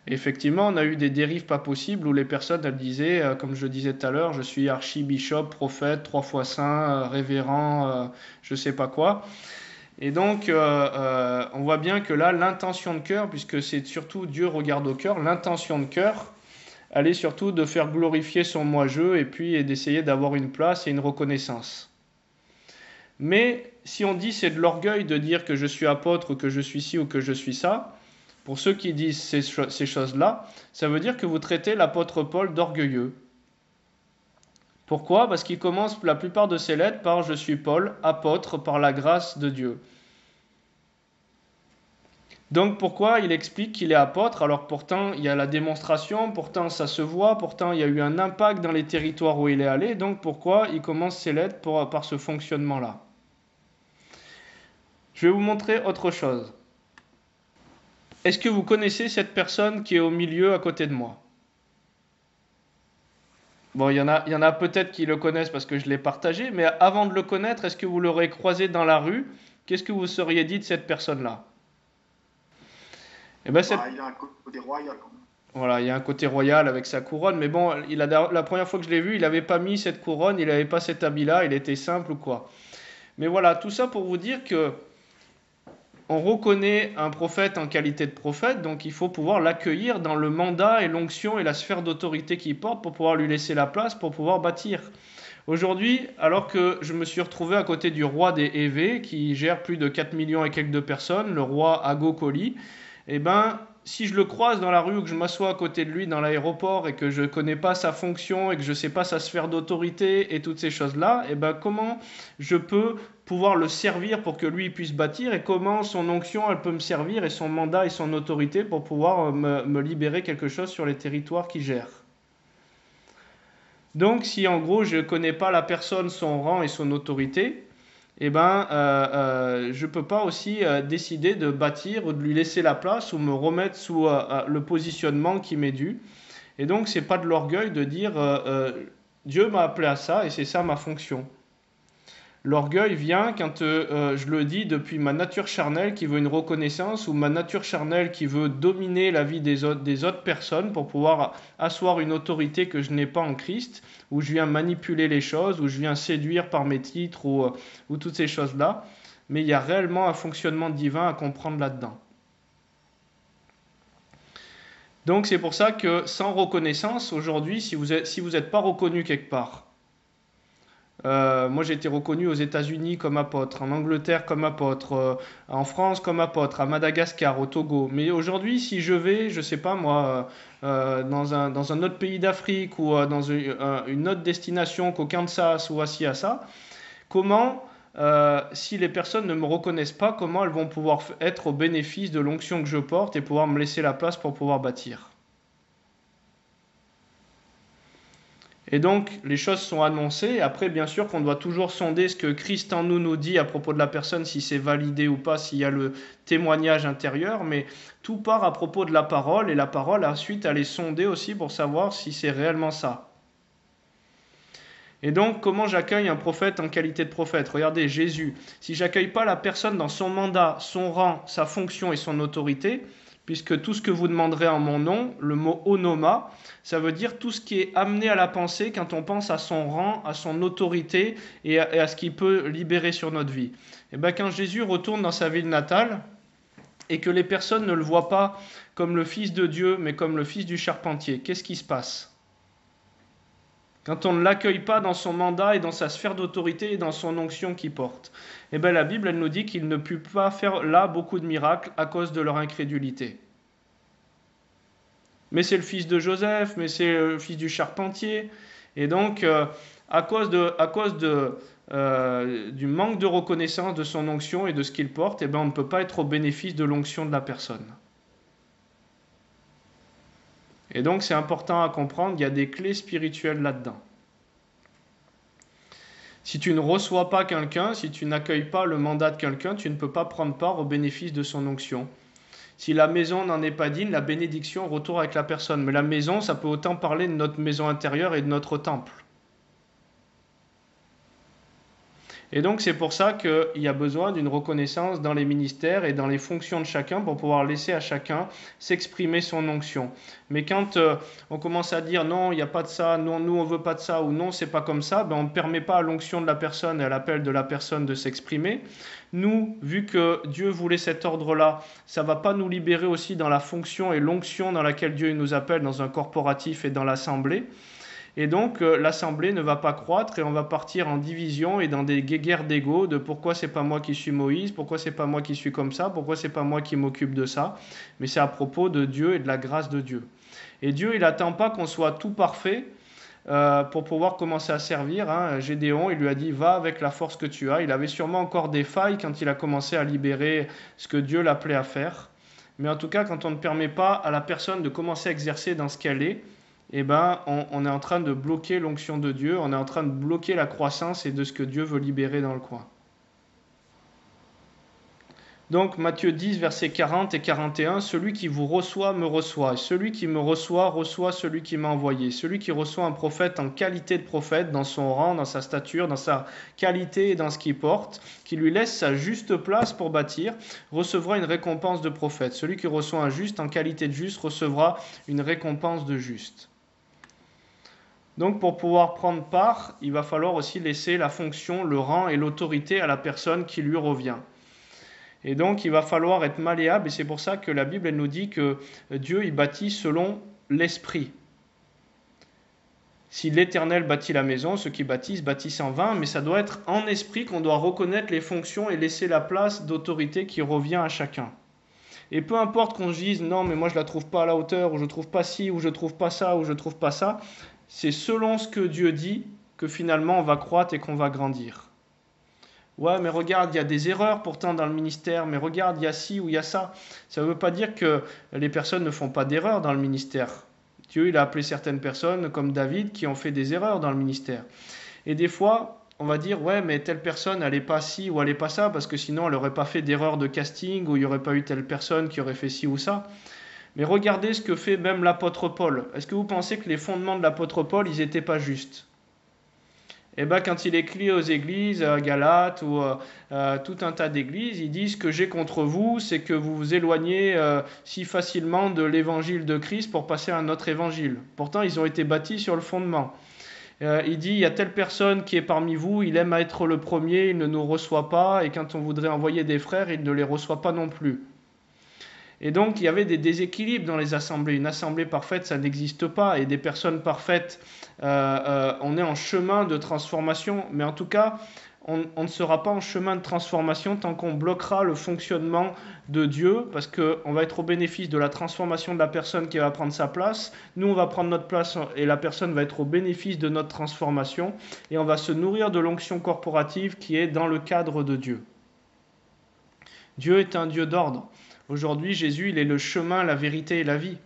Et effectivement, on a eu des dérives pas possibles où les personnes, elles disaient, comme je le disais tout à l'heure, je suis archibishop, prophète, 3 fois saint, révérend, je ne sais pas quoi. Et donc, on voit bien que là, l'intention de cœur, puisque c'est surtout Dieu regarde au cœur, l'intention de cœur, elle est surtout de faire glorifier son moi-je et puis d'essayer d'avoir une place et une reconnaissance. Mais si on dit c'est de l'orgueil de dire que je suis apôtre ou que je suis ci ou que je suis ça, pour ceux qui disent ces choses-là, ça veut dire que vous traitez l'apôtre Paul d'orgueilleux. Pourquoi? Parce qu'il commence la plupart de ses lettres par « Je suis Paul, apôtre par la grâce de Dieu ». Donc pourquoi il explique qu'il est apôtre alors pourtant il y a la démonstration, pourtant ça se voit, pourtant il y a eu un impact dans les territoires où il est allé, donc pourquoi il commence ses lettres par ce fonctionnement-là? Je vais vous montrer autre chose. Est-ce que vous connaissez cette personne qui est au milieu à côté de moi? Bon, il y en a peut-être qui le connaissent parce que je l'ai partagé, mais avant de le connaître, est-ce que vous l'aurez croisé dans la rue? Qu'est-ce que vous seriez dit de cette personne-là? Eh ben, il a un côté royal quand même. Voilà, il y a un côté royal avec sa couronne, mais bon, la première fois que je l'ai vu, il n'avait pas mis cette couronne, il n'avait pas cet habit-là, il était simple ou quoi. Mais voilà, tout ça pour vous dire que on reconnaît un prophète en qualité de prophète, donc il faut pouvoir l'accueillir dans le mandat et l'onction et la sphère d'autorité qu'il porte pour pouvoir lui laisser la place, pour pouvoir bâtir. Aujourd'hui, alors que je me suis retrouvé à côté du roi des Hévés, qui gère plus de 4 millions et quelques de personnes, le roi Agokoli, eh ben, si je le croise dans la rue ou que je m'assois à côté de lui dans l'aéroport et que je ne connais pas sa fonction et que je ne sais pas sa sphère d'autorité et toutes ces choses-là, eh ben, comment je peux pouvoir le servir pour que lui puisse bâtir et comment son onction elle peut me servir et son mandat et son autorité pour pouvoir me libérer quelque chose sur les territoires qu'il gère. Donc si en gros je ne connais pas la personne, son rang et son autorité, eh ben, je ne peux pas aussi décider de bâtir ou de lui laisser la place ou me remettre sous le positionnement qui m'est dû. Et donc ce n'est pas de l'orgueil de dire Dieu m'a appelé à ça et c'est ça ma fonction. L'orgueil vient quand je le dis depuis ma nature charnelle qui veut une reconnaissance ou ma nature charnelle qui veut dominer la vie des autres personnes pour pouvoir asseoir une autorité que je n'ai pas en Christ, où je viens manipuler les choses, où je viens séduire par mes titres ou toutes ces choses-là. Mais il y a réellement un fonctionnement divin à comprendre là-dedans. Donc c'est pour ça que sans reconnaissance, aujourd'hui, si vous n'êtes pas reconnu quelque part, moi j'ai été reconnu aux États-Unis comme apôtre, en Angleterre comme apôtre, en France comme apôtre, à Madagascar, au Togo. Mais aujourd'hui, si je vais, je sais pas moi, dans un autre pays d'Afrique ou dans une autre destination qu'au Kansas ou à ça, comment, si les personnes ne me reconnaissent pas, comment elles vont pouvoir être au bénéfice de l'onction que je porte et pouvoir me laisser la place pour pouvoir bâtir? Et donc, les choses sont annoncées. Après, bien sûr qu'on doit toujours sonder ce que Christ en nous dit à propos de la personne, si c'est validé ou pas, s'il y a le témoignage intérieur. Mais tout part à propos de la parole. Et la parole, ensuite, elle est sondée aussi pour savoir si c'est réellement ça. Et donc, comment j'accueille un prophète en qualité de prophète? Regardez, Jésus. Si j'accueille pas la personne dans son mandat, son rang, sa fonction et son autorité, puisque tout ce que vous demanderez en mon nom, le mot onoma, ça veut dire tout ce qui est amené à la pensée quand on pense à son rang, à son autorité et à ce qu'il peut libérer sur notre vie. Et bien quand Jésus retourne dans sa ville natale et que les personnes ne le voient pas comme le Fils de Dieu, mais comme le fils du charpentier, qu'est-ce qui se passe? Quand on ne l'accueille pas dans son mandat et dans sa sphère d'autorité et dans son onction qu'il porte. Et bien la Bible, elle nous dit qu'il ne put pas faire là beaucoup de miracles à cause de leur incrédulité. Mais c'est le fils de Joseph, mais c'est le fils du charpentier. Et donc, à cause du manque de reconnaissance de son onction et de ce qu'il porte, eh ben, on ne peut pas être au bénéfice de l'onction de la personne. Et donc, c'est important à comprendre, il y a des clés spirituelles là-dedans. Si tu ne reçois pas quelqu'un, si tu n'accueilles pas le mandat de quelqu'un, tu ne peux pas prendre part au bénéfice de son onction. Si la maison n'en est pas digne, la bénédiction retourne avec la personne. Mais la maison, ça peut autant parler de notre maison intérieure et de notre temple. Et donc c'est pour ça qu'il y a besoin d'une reconnaissance dans les ministères et dans les fonctions de chacun pour pouvoir laisser à chacun s'exprimer son onction. Mais quand on commence à dire non, il n'y a pas de ça, non, nous on veut pas de ça, ou non, c'est pas comme ça, ben, on ne permet pas à l'onction de la personne et à l'appel de la personne de s'exprimer. Nous, vu que Dieu voulait cet ordre-là, ça ne va pas nous libérer aussi dans la fonction et l'onction dans laquelle Dieu nous appelle dans un corporatif et dans l'assemblée. Et donc l'assemblée ne va pas croître et on va partir en division et dans des guerres d'ego de pourquoi c'est pas moi qui suis Moïse, pourquoi c'est pas moi qui suis comme ça, pourquoi c'est pas moi qui m'occupe de ça. Mais c'est à propos de Dieu et de la grâce de Dieu. Et Dieu, il n'attend pas qu'on soit tout parfait pour pouvoir commencer à servir. Gédéon, il lui a dit va avec la force que tu as. Il avait sûrement encore des failles quand il a commencé à libérer ce que Dieu l'appelait à faire. Mais en tout cas, quand on ne permet pas à la personne de commencer à exercer dans ce qu'elle est, eh ben, on est en train de bloquer l'onction de Dieu, on est en train de bloquer la croissance et de ce que Dieu veut libérer dans le coin. Donc Matthieu 10, versets 40 et 41, celui qui vous reçoit me reçoit, celui qui me reçoit reçoit celui qui m'a envoyé. Celui qui reçoit un prophète en qualité de prophète, dans son rang, dans sa stature, dans sa qualité et dans ce qu'il porte, qui lui laisse sa juste place pour bâtir, recevra une récompense de prophète. Celui qui reçoit un juste en qualité de juste recevra une récompense de juste. Donc pour pouvoir prendre part, il va falloir aussi laisser la fonction, le rang et l'autorité à la personne qui lui revient. Et donc il va falloir être malléable, et c'est pour ça que la Bible elle nous dit que Dieu il bâtit selon l'esprit. Si l'Éternel bâtit la maison, ceux qui bâtissent en vain, mais ça doit être en esprit qu'on doit reconnaître les fonctions et laisser la place d'autorité qui revient à chacun. Et peu importe qu'on se dise non mais moi je la trouve pas à la hauteur, ou je trouve pas ci, ou je trouve pas ça, ou je trouve pas ça, c'est selon ce que Dieu dit que finalement on va croître et qu'on va grandir. Ouais mais regarde, il y a des erreurs pourtant dans le ministère, mais regarde, il y a ci ou il y a ça. Ça ne veut pas dire que les personnes ne font pas d'erreurs dans le ministère. Dieu il a appelé certaines personnes comme David qui ont fait des erreurs dans le ministère. Et des fois, on va dire, ouais, mais telle personne, elle n'est pas ci ou elle n'est pas ça, parce que sinon, elle n'aurait pas fait d'erreur de casting, ou il n'y aurait pas eu telle personne qui aurait fait ci ou ça. Mais regardez ce que fait même l'apôtre Paul. Est-ce que vous pensez que les fondements de l'apôtre Paul, ils n'étaient pas justes? Eh bien, quand il écrit aux églises, à Galates, ou tout un tas d'églises, ils disent que j'ai contre vous, c'est que vous vous éloignez si facilement de l'évangile de Christ pour passer à un autre évangile. Pourtant, ils ont été bâtis sur le fondement. Il dit, il y a telle personne qui est parmi vous, il aime être le premier, il ne nous reçoit pas, et quand on voudrait envoyer des frères, il ne les reçoit pas non plus. Et donc, il y avait des déséquilibres dans les assemblées. Une assemblée parfaite, ça n'existe pas, et des personnes parfaites, on est en chemin de transformation, mais en tout cas, on ne sera pas en chemin de transformation tant qu'on bloquera le fonctionnement de Dieu, parce qu'on va être au bénéfice de la transformation de la personne qui va prendre sa place. Nous, on va prendre notre place et la personne va être au bénéfice de notre transformation, et on va se nourrir de l'onction corporative qui est dans le cadre de Dieu. Dieu est un Dieu d'ordre. Aujourd'hui, Jésus, il est le chemin, la vérité et la vie.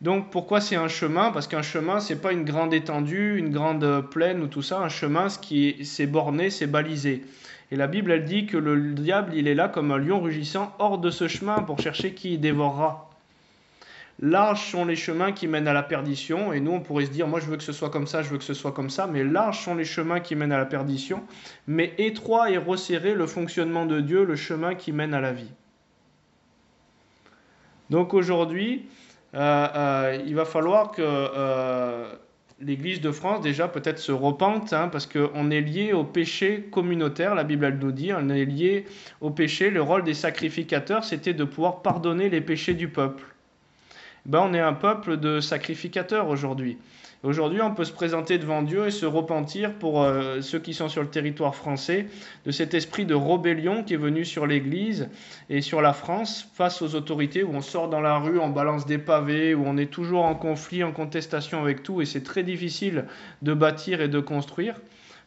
Donc pourquoi c'est un chemin? Parce qu'un chemin, c'est pas une grande étendue, une grande plaine ou tout ça. Un chemin, c'est borné, c'est balisé. Et la Bible, elle dit que le diable, il est là comme un lion rugissant hors de ce chemin pour chercher qui il dévorera. Larges sont les chemins qui mènent à la perdition. Et nous, on pourrait se dire, moi je veux que ce soit comme ça, je veux que ce soit comme ça. Mais larges sont les chemins qui mènent à la perdition. Mais étroit et resserré le fonctionnement de Dieu, le chemin qui mène à la vie. Donc aujourd'hui, il va falloir que l'Église de France déjà peut-être se repente, parce qu'on est lié au péché communautaire, la Bible elle nous dit, on est lié au péché. Le rôle des sacrificateurs, c'était de pouvoir pardonner les péchés du peuple. On est un peuple de sacrificateurs aujourd'hui. Aujourd'hui, on peut se présenter devant Dieu et se repentir pour ceux qui sont sur le territoire français de cet esprit de rébellion qui est venu sur l'Église et sur la France face aux autorités, où on sort dans la rue, on balance des pavés, où on est toujours en conflit, en contestation avec tout, et c'est très difficile de bâtir et de construire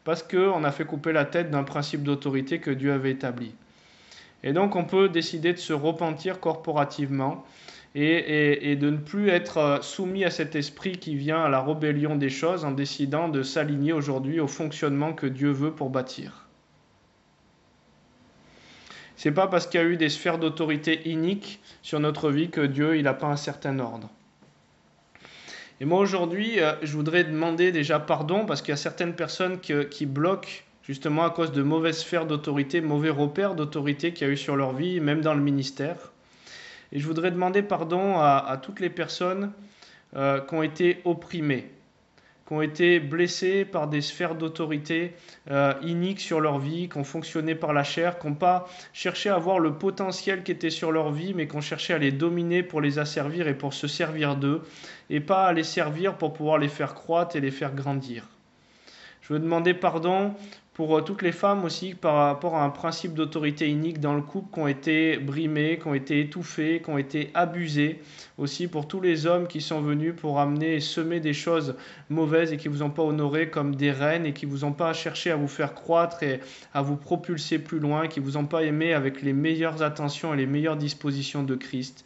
parce qu'on a fait couper la tête d'un principe d'autorité que Dieu avait établi. Et donc on peut décider de se repentir corporativement et de ne plus être soumis à cet esprit qui vient à la rébellion des choses en décidant de s'aligner aujourd'hui au fonctionnement que Dieu veut pour bâtir. C'est pas parce qu'il y a eu des sphères d'autorité iniques sur notre vie que Dieu il n'a pas un certain ordre. Et moi aujourd'hui, je voudrais demander déjà pardon parce qu'il y a certaines personnes qui bloquent justement à cause de mauvaises sphères d'autorité, mauvais repères d'autorité qu'il y a eu sur leur vie, même dans le ministère. Et je voudrais demander pardon à toutes les personnes qui ont été opprimées, qui ont été blessées par des sphères d'autorité iniques sur leur vie, qui ont fonctionné par la chair, qui n'ont pas cherché à voir le potentiel qui était sur leur vie, mais qui ont cherché à les dominer pour les asservir et pour se servir d'eux, et pas à les servir pour pouvoir les faire croître et les faire grandir. Je veux demander pardon pour toutes les femmes aussi par rapport à un principe d'autorité inique dans le couple qui ont été brimés, qui ont été étouffés, qui ont été abusés. Aussi pour tous les hommes qui sont venus pour amener et semer des choses mauvaises et qui ne vous ont pas honoré comme des reines et qui ne vous ont pas cherché à vous faire croître et à vous propulser plus loin, qui ne vous ont pas aimé avec les meilleures attentions et les meilleures dispositions de Christ.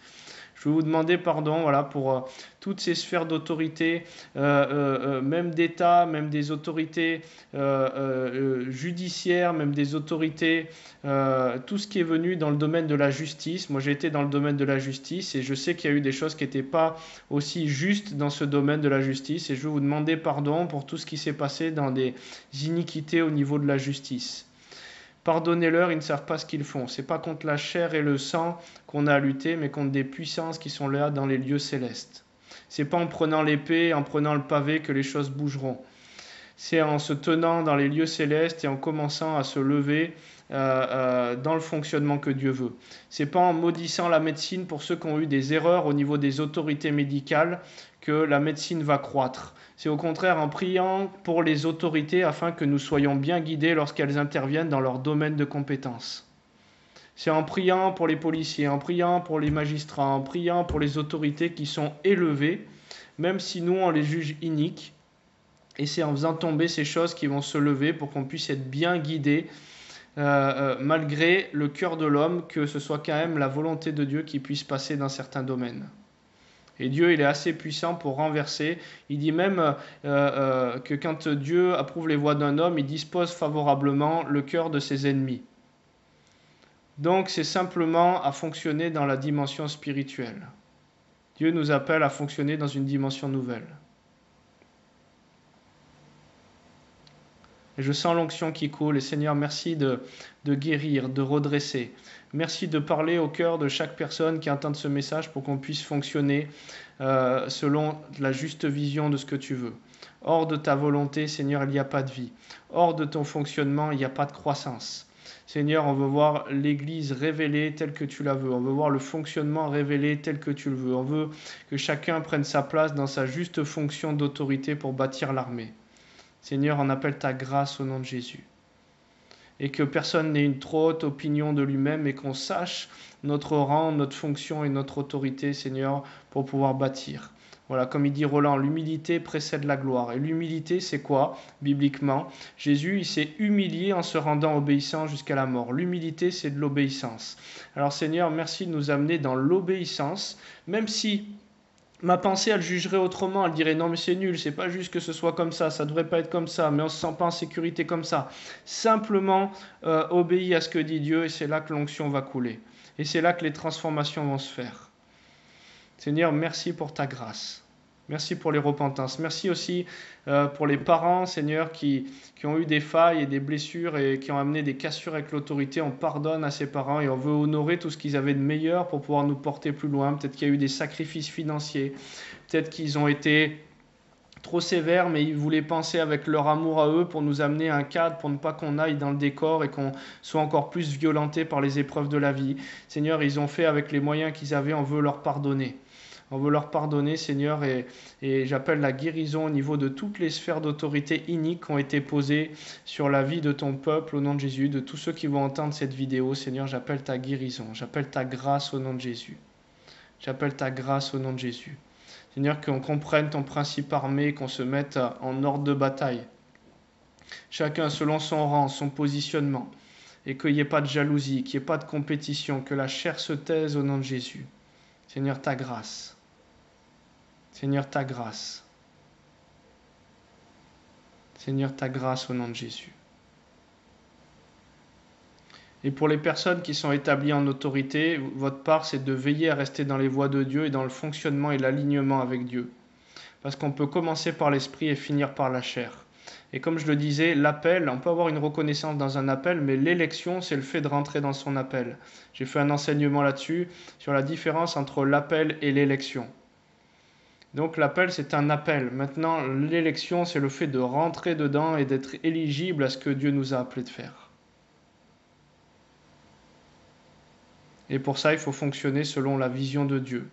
Je veux vous demander pardon pour toutes ces sphères d'autorité, même d'État, même des autorités judiciaires, même des autorités, tout ce qui est venu dans le domaine de la justice. Moi, j'ai été dans le domaine de la justice et je sais qu'il y a eu des choses qui n'étaient pas aussi justes dans ce domaine de la justice. Et je veux vous demander pardon pour tout ce qui s'est passé dans des iniquités au niveau de la justice. Pardonnez-leur, ils ne savent pas ce qu'ils font. Ce n'est pas contre la chair et le sang qu'on a à lutter, mais contre des puissances qui sont là dans les lieux célestes. C'est pas en prenant l'épée, en prenant le pavé que les choses bougeront. C'est en se tenant dans les lieux célestes et en commençant à se lever dans le fonctionnement que Dieu veut. C'est pas en maudissant la médecine pour ceux qui ont eu des erreurs au niveau des autorités médicales que la médecine va croître. C'est au contraire en priant pour les autorités afin que nous soyons bien guidés lorsqu'elles interviennent dans leur domaine de compétence. C'est en priant pour les policiers, en priant pour les magistrats, en priant pour les autorités qui sont élevées, même si nous on les juge iniques. Et c'est en faisant tomber ces choses qui vont se lever pour qu'on puisse être bien guidé malgré le cœur de l'homme, que ce soit quand même la volonté de Dieu qui puisse passer dans certains domaines. Et Dieu, il est assez puissant pour renverser. Il dit même que quand Dieu approuve les voies d'un homme, il dispose favorablement le cœur de ses ennemis. Donc c'est simplement à fonctionner dans la dimension spirituelle. Dieu nous appelle à fonctionner dans une dimension nouvelle. Et je sens l'onction qui coule. Et Seigneur, merci de guérir, de redresser. Merci de parler au cœur de chaque personne qui entend ce message pour qu'on puisse fonctionner selon la juste vision de ce que tu veux. Hors de ta volonté, Seigneur, il n'y a pas de vie. Hors de ton fonctionnement, il n'y a pas de croissance. Seigneur, on veut voir l'Église révélée telle que tu la veux. On veut voir le fonctionnement révélé tel que tu le veux. On veut que chacun prenne sa place dans sa juste fonction d'autorité pour bâtir l'armée. Seigneur, on appelle ta grâce au nom de Jésus. Et que personne n'ait une trop haute opinion de lui-même et qu'on sache notre rang, notre fonction et notre autorité, Seigneur, pour pouvoir bâtir. Voilà, comme il dit Roland, l'humilité précède la gloire. Et l'humilité, c'est quoi, bibliquement? Jésus, il s'est humilié en se rendant obéissant jusqu'à la mort. L'humilité, c'est de l'obéissance. Alors Seigneur, merci de nous amener dans l'obéissance, même si ma pensée, elle jugerait autrement, elle dirait non mais c'est nul, c'est pas juste que ce soit comme ça devrait pas être comme ça, mais on se sent pas en sécurité comme ça. Simplement obéis à ce que dit Dieu et c'est là que l'onction va couler. Et c'est là que les transformations vont se faire. Seigneur, merci pour ta grâce. Merci pour les repentances. Merci aussi pour les parents, Seigneur, qui ont eu des failles et des blessures et qui ont amené des cassures avec l'autorité. On pardonne à ces parents et on veut honorer tout ce qu'ils avaient de meilleur pour pouvoir nous porter plus loin. Peut-être qu'il y a eu des sacrifices financiers. Peut-être qu'ils ont été trop sévères, mais ils voulaient penser avec leur amour à eux pour nous amener à un cadre, pour ne pas qu'on aille dans le décor et qu'on soit encore plus violenté par les épreuves de la vie. Seigneur, ils ont fait avec les moyens qu'ils avaient, on veut leur pardonner. On veut leur pardonner, Seigneur, et j'appelle la guérison au niveau de toutes les sphères d'autorité iniques qui ont été posées sur la vie de ton peuple au nom de Jésus, de tous ceux qui vont entendre cette vidéo. Seigneur, j'appelle ta guérison, j'appelle ta grâce au nom de Jésus. J'appelle ta grâce au nom de Jésus. Seigneur, qu'on comprenne ton principe armé, qu'on se mette en ordre de bataille. Chacun selon son rang, son positionnement, et qu'il n'y ait pas de jalousie, qu'il n'y ait pas de compétition, que la chair se taise au nom de Jésus. Seigneur, ta grâce. Seigneur, ta grâce. Seigneur, ta grâce au nom de Jésus. Et pour les personnes qui sont établies en autorité, votre part, c'est de veiller à rester dans les voies de Dieu et dans le fonctionnement et l'alignement avec Dieu. Parce qu'on peut commencer par l'esprit et finir par la chair. Et comme je le disais, l'appel, on peut avoir une reconnaissance dans un appel, mais l'élection, c'est le fait de rentrer dans son appel. J'ai fait un enseignement là-dessus, sur la différence entre l'appel et l'élection. Donc l'appel, c'est un appel. Maintenant, l'élection, c'est le fait de rentrer dedans et d'être éligible à ce que Dieu nous a appelé de faire. Et pour ça, il faut fonctionner selon la vision de Dieu.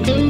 Thank you.